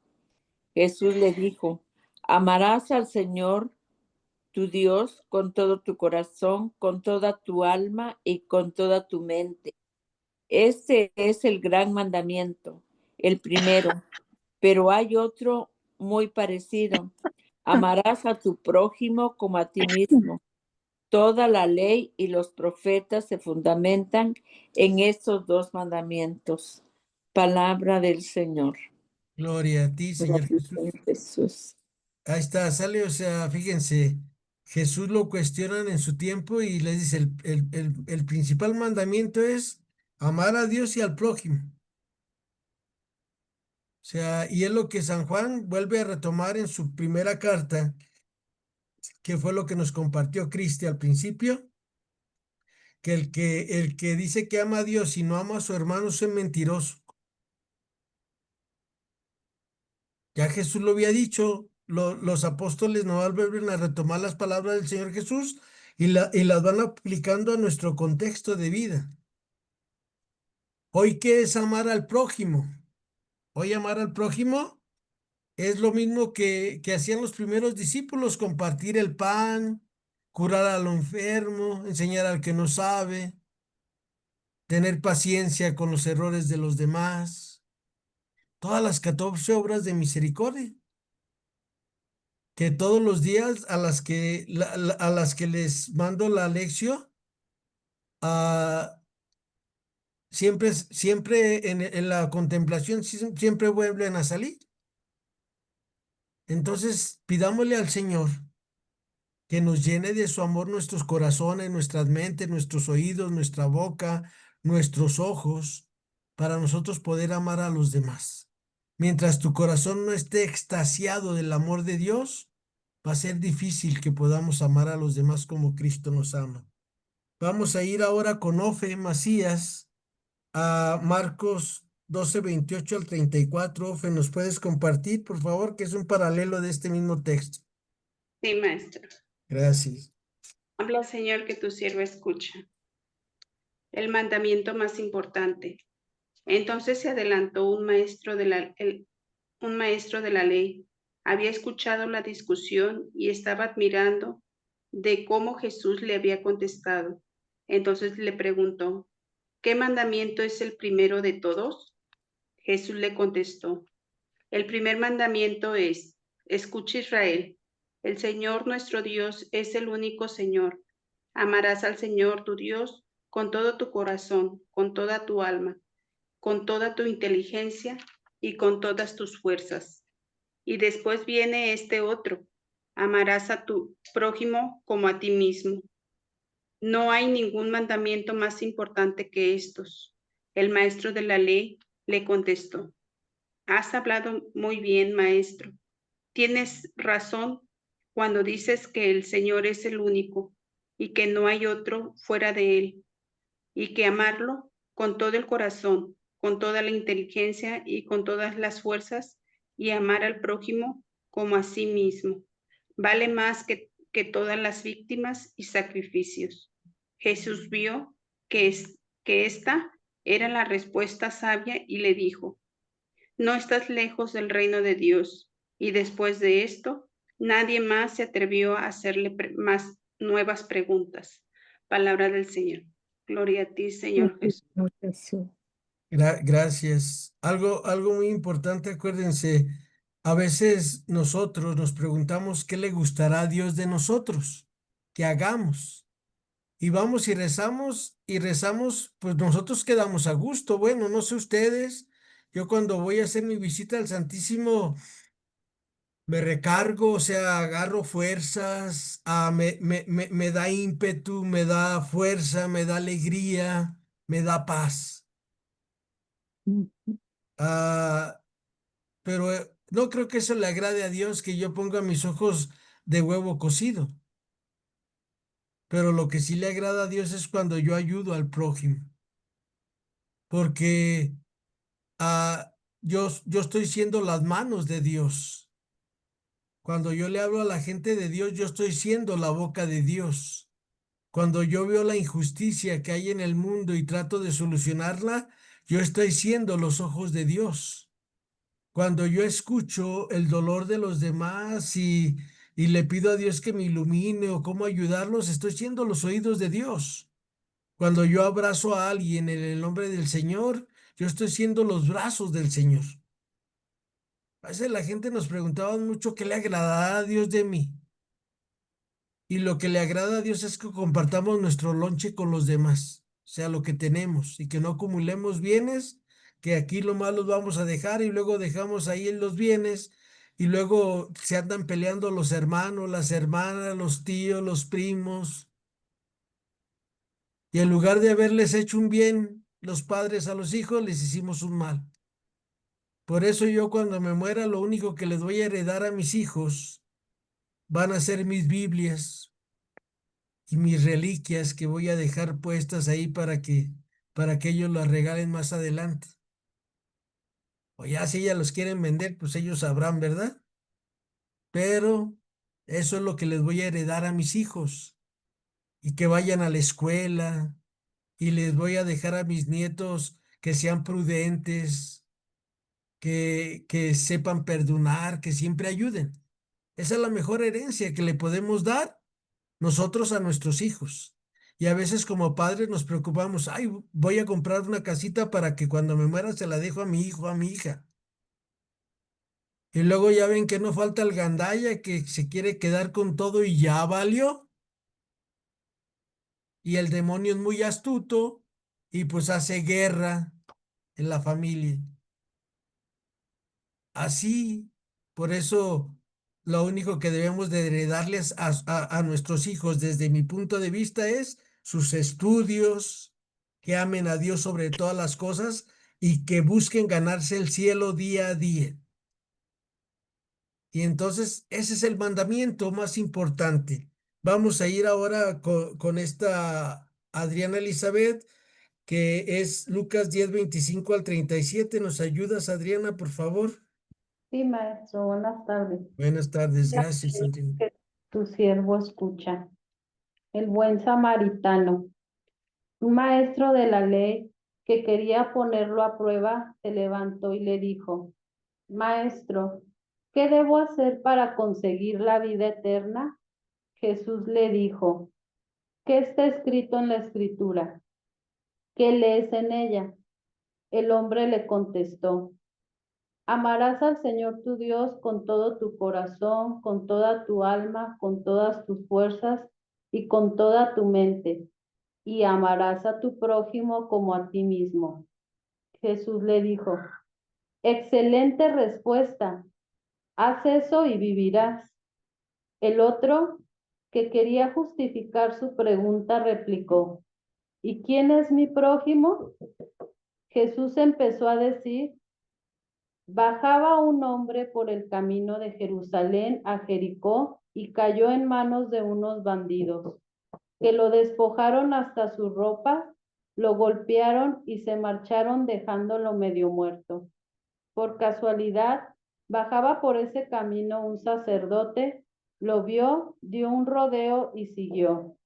Jesús le dijo: Amarás al Señor tu Dios con todo tu corazón, con toda tu alma y con toda tu mente. Este es el gran mandamiento, el primero, pero hay otro muy parecido. Amarás a tu prójimo como a ti mismo. Toda la ley y los profetas se fundamentan en estos dos mandamientos. Palabra del Señor. Gloria a ti, Señor Gracias, Jesús. Señor Jesús. Ahí está, sale, o sea, fíjense, Jesús lo cuestionan en su tiempo y les dice, el principal mandamiento es amar a Dios y al prójimo. O sea, y es lo que San Juan vuelve a retomar en su primera carta, que fue lo que nos compartió Cristi al principio, que el que dice que ama a Dios y no ama a su hermano es un mentiroso. Ya Jesús lo había dicho, los apóstoles no vuelven a retomar las palabras del Señor Jesús y las van aplicando a nuestro contexto de vida. Hoy, ¿qué es amar al prójimo? Hoy amar al prójimo Es lo mismo que hacían los primeros discípulos, compartir el pan, curar a lo enfermo, enseñar al que no sabe, tener paciencia con los errores de los demás. Todas las 14 obras de misericordia, que todos los días a las que les mando la lección, ah, siempre en la contemplación siempre vuelven a salir. Entonces, pidámosle al Señor que nos llene de su amor nuestros corazones, nuestras mentes, nuestros oídos, nuestra boca, nuestros ojos, para nosotros poder amar a los demás. Mientras tu corazón no esté extasiado del amor de Dios, va a ser difícil que podamos amar a los demás como Cristo nos ama. Vamos a ir ahora con Ofe Macías a Marcos 12:28 al 34. Ofe, ¿nos puedes compartir, por favor, que es un paralelo de este mismo texto? Sí, maestro. Gracias. Habla, Señor, que tu siervo escucha. El mandamiento más importante. Entonces se adelantó un maestro de la ley. Había escuchado la discusión y estaba admirando de cómo Jesús le había contestado. Entonces le preguntó, ¿qué mandamiento es el primero de todos? Jesús le contestó, el primer mandamiento es, escucha Israel, el Señor nuestro Dios es el único Señor. Amarás al Señor tu Dios con todo tu corazón, con toda tu alma, con toda tu inteligencia y con todas tus fuerzas. Y después viene este otro, amarás a tu prójimo como a ti mismo. No hay ningún mandamiento más importante que estos. El maestro de la ley le contestó, has hablado muy bien, maestro. Tienes razón cuando dices que el Señor es el único y que no hay otro fuera de él, y que amarlo con todo el corazón, con toda la inteligencia y con todas las fuerzas, y amar al prójimo como a sí mismo, vale más que todas las víctimas y sacrificios. Jesús vio que esta era la respuesta sabia y le dijo, no estás lejos del reino de Dios. Y después de esto, nadie más se atrevió a hacerle más nuevas preguntas. Palabra del Señor. Gloria a ti, Señor Jesús. Gracias. Algo muy importante, acuérdense, a veces nosotros nos preguntamos qué le gustará a Dios de nosotros, que hagamos. Y vamos y rezamos, pues nosotros quedamos a gusto. Bueno, no sé ustedes, yo cuando voy a hacer mi visita al Santísimo, me recargo, o sea, agarro fuerzas, me da ímpetu, me da fuerza, me da alegría, me da paz. Ah, pero no creo que eso le agrade a Dios que yo ponga mis ojos de huevo cocido. Pero lo que sí le agrada a Dios es cuando yo ayudo al prójimo, porque yo estoy siendo las manos de Dios. Cuando yo le hablo a la gente de Dios, yo estoy siendo la boca de Dios. Cuando yo veo la injusticia que hay en el mundo y trato de solucionarla, yo estoy siendo los ojos de Dios. Cuando yo escucho el dolor de los demás y le pido a Dios que me ilumine o cómo ayudarlos, estoy siendo los oídos de Dios. Cuando yo abrazo a alguien en el nombre del Señor, yo estoy siendo los brazos del Señor. A veces la gente nos preguntaba mucho qué le agradará a Dios de mí. Y lo que le agrada a Dios es que compartamos nuestro lonche con los demás, o sea, lo que tenemos, y que no acumulemos bienes, que aquí lo más los vamos a dejar y luego dejamos ahí en los bienes y luego se andan peleando los hermanos, las hermanas, los tíos, los primos. Y en lugar de haberles hecho un bien los padres a los hijos, les hicimos un mal. Por eso yo cuando me muera, lo único que les voy a heredar a mis hijos van a ser mis Biblias y mis reliquias que voy a dejar puestas ahí para que ellos las regalen más adelante. O ya si ellas los quieren vender, pues ellos sabrán, ¿verdad? Pero eso es lo que les voy a heredar a mis hijos y que vayan a la escuela y les voy a dejar a mis nietos que sean prudentes, que sepan perdonar, que siempre ayuden. Esa es la mejor herencia que le podemos dar nosotros a nuestros hijos. Y a veces como padres nos preocupamos, ay, voy a comprar una casita para que cuando me muera se la dejo a mi hijo, a mi hija. Y luego ya ven que no falta el gandalla que se quiere quedar con todo y ya valió. Y el demonio es muy astuto y pues hace guerra en la familia. Así, por eso lo único que debemos de heredarles a nuestros hijos desde mi punto de vista es sus estudios, que amen a Dios sobre todas las cosas y que busquen ganarse el cielo día a día. Y entonces ese es el mandamiento más importante. Vamos a ir ahora con esta Adriana Elizabeth, que es Lucas 10:25 al 37. ¿Nos ayudas, Adriana, por favor? Sí, maestro, buenas tardes. Buenas tardes, La gracias, ley Adriana. que tu siervo escucha. El buen samaritano. Un maestro de la ley que quería ponerlo a prueba se levantó y le dijo, Maestro, ¿qué debo hacer para conseguir la vida eterna? Jesús le dijo, ¿qué está escrito en la escritura? ¿Qué lees en ella? El hombre le contestó, amarás al Señor tu Dios con todo tu corazón, con toda tu alma, con todas tus fuerzas y con toda tu mente, y amarás a tu prójimo como a ti mismo. Jesús le dijo, excelente respuesta, haz eso y vivirás. El otro, que quería justificar su pregunta, replicó, ¿y quién es mi prójimo? Jesús empezó a decir, bajaba un hombre por el camino de Jerusalén a Jericó y cayó en manos de unos bandidos, que lo despojaron hasta su ropa, lo golpearon y se marcharon dejándolo medio muerto. Por casualidad, bajaba por ese camino un sacerdote, lo vio, dio un rodeo y siguió.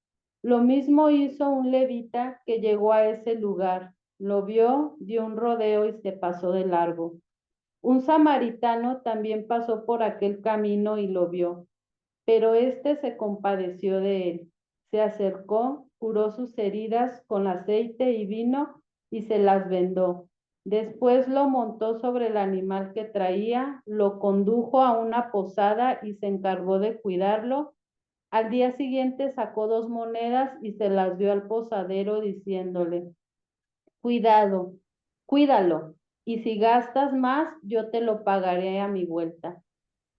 Lo mismo hizo un levita que llegó a ese lugar, lo vio, dio un rodeo y se pasó de largo. Un samaritano también pasó por aquel camino y lo vio, pero éste se compadeció de él. Se acercó, curó sus heridas con aceite y vino y se las vendó. Después lo montó sobre el animal que traía, lo condujo a una posada y se encargó de cuidarlo. Al día siguiente sacó 2 monedas y se las dio al posadero diciéndole, cuidado, cuídalo, y si gastas más, yo te lo pagaré a mi vuelta.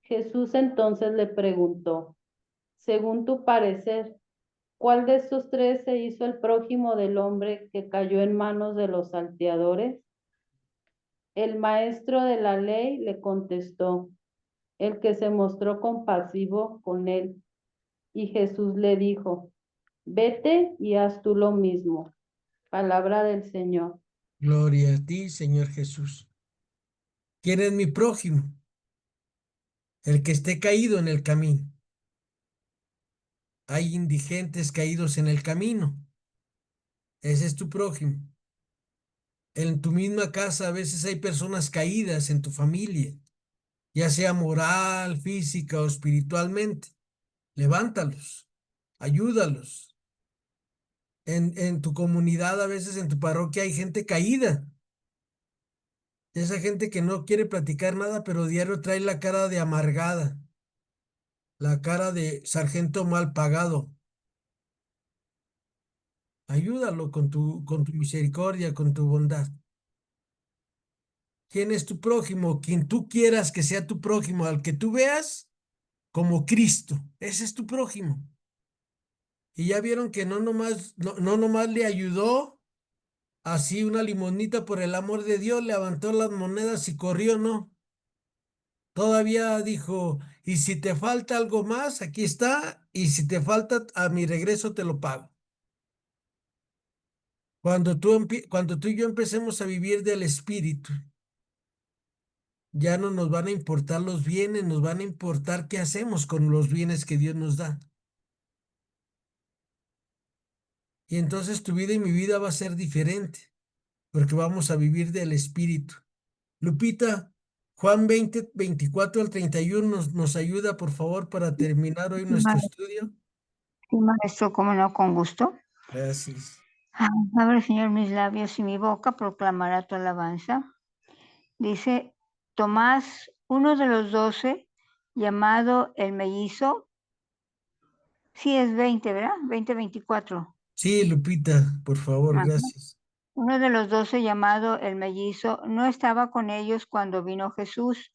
Jesús entonces le preguntó, según tu parecer, ¿cuál de estos 3 se hizo el prójimo del hombre que cayó en manos de los salteadores? El maestro de la ley le contestó, el que se mostró compasivo con él. Y Jesús le dijo, vete y haz tú lo mismo. Palabra del Señor. Gloria a ti, Señor Jesús. ¿Quién es mi prójimo? El que esté caído en el camino. Hay indigentes caídos en el camino. Ese es tu prójimo. En tu misma casa a veces hay personas caídas en tu familia, ya sea moral, física o espiritualmente. Levántalos, ayúdalos. En tu comunidad, a veces en tu parroquia hay gente caída. Esa gente que no quiere platicar nada, pero diario trae la cara de amargada, la cara de sargento mal pagado. Ayúdalo con tu misericordia, con tu bondad. ¿Quién es tu prójimo? Quien tú quieras que sea tu prójimo, al que tú veas como Cristo. Ese es tu prójimo. Y ya vieron que no nomás le ayudó así una limonita por el amor de Dios, levantó las monedas y corrió, ¿no? Todavía dijo, y si te falta algo más, aquí está, y si te falta, a mi regreso te lo pago. Cuando tú y yo empecemos a vivir del Espíritu, ya no nos van a importar los bienes, nos van a importar qué hacemos con los bienes que Dios nos da. Y entonces tu vida y mi vida va a ser diferente, porque vamos a vivir del Espíritu. Lupita, Juan 20, 24 al 31 nos ayuda, por favor, para terminar hoy nuestro estudio. Sí, maestro, cómo no, con gusto. Gracias. Abre, Señor, mis labios y mi boca proclamará tu alabanza. Dice Tomás, uno de los 12, llamado el mellizo. Sí, es 20, ¿verdad? 20, 24. Sí, Lupita, por favor, Ajá. gracias. Uno de los 12, llamado el mellizo, no estaba con ellos cuando vino Jesús.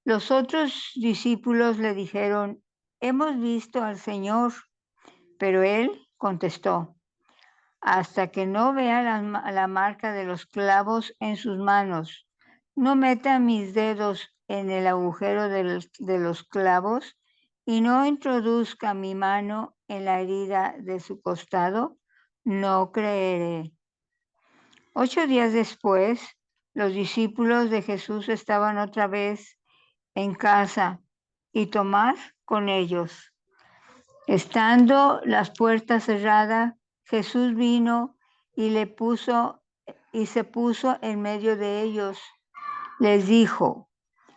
Los otros discípulos le dijeron, hemos visto al Señor, pero él contestó, hasta que no vea la marca de los clavos en sus manos, no meta mis dedos en el agujero de los clavos y no introduzca mi mano en la herida de su costado, no creeré. 8 días después, los discípulos de Jesús estaban otra vez en casa y Tomás con ellos. Estando las puertas cerradas, Jesús vino y se puso en medio de ellos. Les dijo,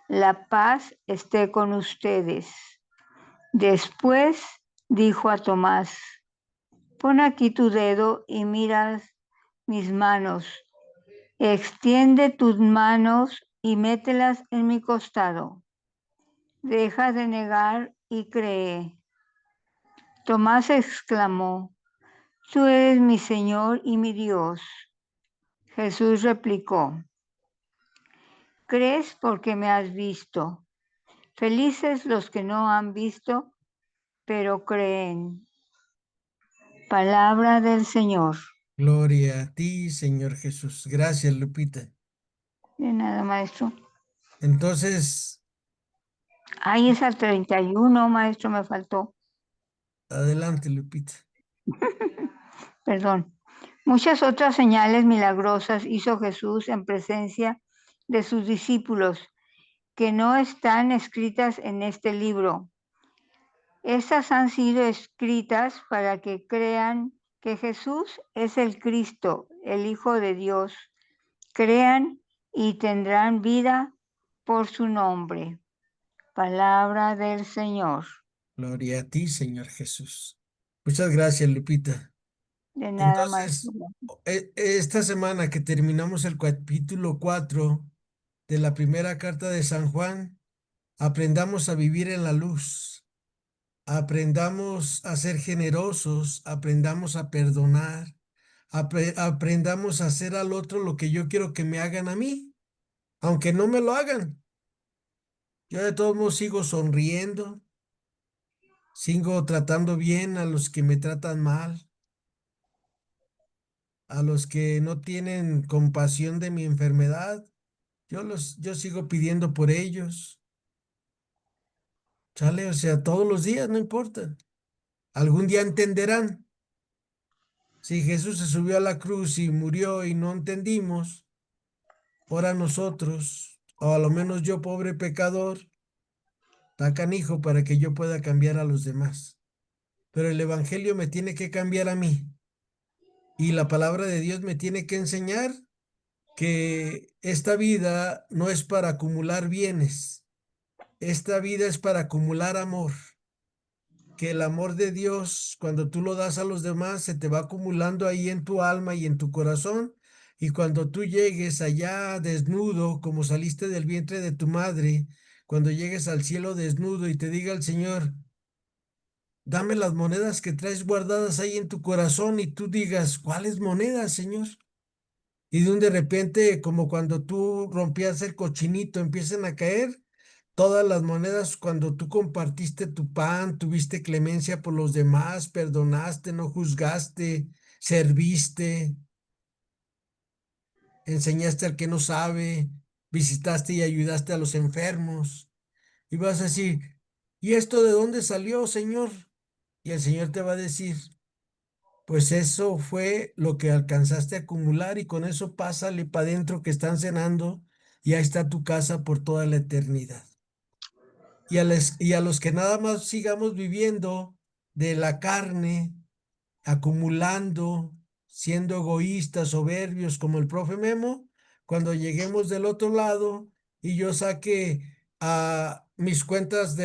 la paz esté con ustedes. Después dijo a Tomás, pon aquí tu dedo y mira mis manos. Extiende tus manos y mételas en mi costado. Deja de negar y cree. Tomás exclamó, tú eres mi Señor y mi Dios. Jesús replicó, ¿crees porque me has visto? Felices los que no han visto, pero creen. Palabra del Señor. Gloria a ti, Señor Jesús. Gracias, Lupita. De nada, maestro. Entonces, Ahí es al 31, maestro, me faltó. adelante, Lupita. Perdón. Muchas otras señales milagrosas hizo Jesús en presencia de sus discípulos que no están escritas en este libro. Estas han sido escritas para que crean que Jesús es el Cristo, el Hijo de Dios. Crean y tendrán vida por su nombre. Palabra del Señor. Gloria a ti, Señor Jesús. Muchas gracias, Lupita. De nada, maestro. Entonces, esta semana que terminamos el capítulo 4 de la primera carta de San Juan, aprendamos a vivir en la luz, aprendamos a ser generosos, aprendamos a perdonar, aprendamos a hacer al otro lo que yo quiero que me hagan a mí, aunque no me lo hagan. Yo de todos modos sigo sonriendo, sigo tratando bien a los que me tratan mal, a los que no tienen compasión de mi enfermedad. Yo sigo pidiendo por ellos. ¿Sale? O sea, todos los días, no importa. Algún día entenderán. Si Jesús se subió a la cruz y murió y no entendimos, ahora nosotros, o a lo menos yo, pobre pecador, está canijo para que yo pueda cambiar a los demás. Pero el Evangelio me tiene que cambiar a mí. Y la palabra de Dios me tiene que enseñar que esta vida no es para acumular bienes. Esta vida es para acumular amor. Que el amor de Dios, cuando tú lo das a los demás, se te va acumulando ahí en tu alma y en tu corazón. Y cuando tú llegues allá desnudo, como saliste del vientre de tu madre, cuando llegues al cielo desnudo y te diga el Señor, dame las monedas que traes guardadas ahí en tu corazón y tú digas, ¿cuáles monedas, Señor? Y de repente, como cuando tú rompías el cochinito, empiezan a caer todas las monedas cuando tú compartiste tu pan, tuviste clemencia por los demás, perdonaste, no juzgaste, serviste, enseñaste al que no sabe, visitaste y ayudaste a los enfermos. Y vas a decir, ¿y esto de dónde salió, Señor? Y el Señor te va a decir, pues eso fue lo que alcanzaste a acumular y con eso pásale para adentro que están cenando y ahí está tu casa por toda la eternidad. Y a los que nada más sigamos viviendo de la carne, acumulando, siendo egoístas, soberbios como el profe Memo, cuando lleguemos del otro lado, y yo saque mis cuentas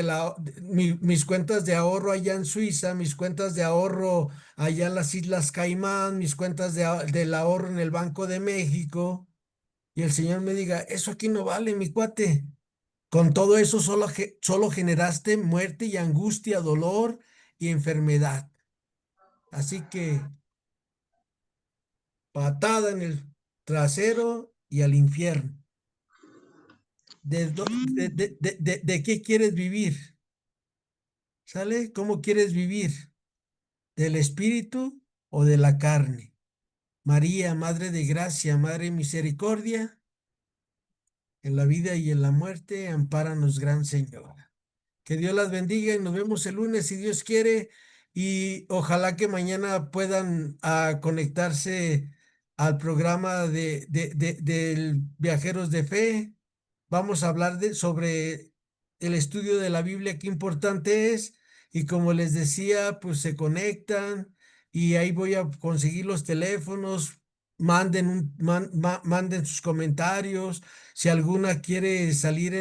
mis cuentas de ahorro allá en Suiza, mis cuentas de ahorro allá en las Islas Caimán, mis cuentas del ahorro en el Banco de México, y el Señor me diga, eso aquí no vale, mi cuate. Con todo eso solo generaste muerte y angustia, dolor y enfermedad. Así que patada en el trasero y al infierno. ¿De qué quieres vivir? ¿Sale? ¿Cómo quieres vivir? ¿Del espíritu o de la carne? María, Madre de Gracia, Madre de Misericordia, en la vida y en la muerte, ampáranos, Gran Señora. Que Dios las bendiga y nos vemos el lunes si Dios quiere, y ojalá que mañana puedan conectarse al programa del Viajeros de Fe. Vamos a hablar sobre el estudio de la Biblia, qué importante es, y como les decía, pues se conectan y ahí voy a conseguir los teléfonos, manden sus comentarios, si alguna quiere salir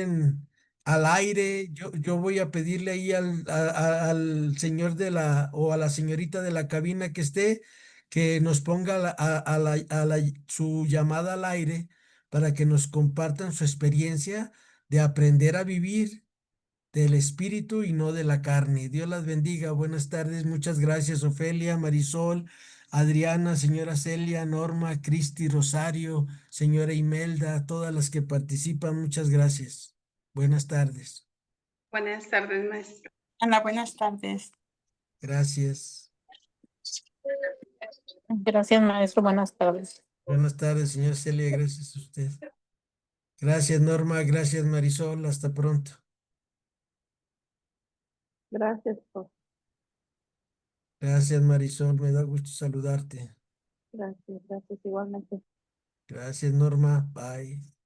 al aire, yo voy a pedirle ahí al señor o a la señorita de la cabina que esté, que nos ponga su llamada al aire para que nos compartan su experiencia de aprender a vivir del espíritu y no de la carne. Dios las bendiga. Buenas tardes. Muchas gracias, Ofelia, Marisol, Adriana, señora Celia, Norma, Cristi, Rosario, señora Imelda, todas las que participan. Muchas gracias. Buenas tardes. Buenas tardes, maestro. Ana, buenas tardes. Gracias. Gracias, maestro. Buenas tardes. Buenas tardes, señora Celia. Gracias a usted. Gracias, Norma. Gracias, Marisol. Hasta pronto. Gracias, profe. Gracias, Marisol. Me da gusto saludarte. Gracias igualmente. Gracias, Norma. Bye.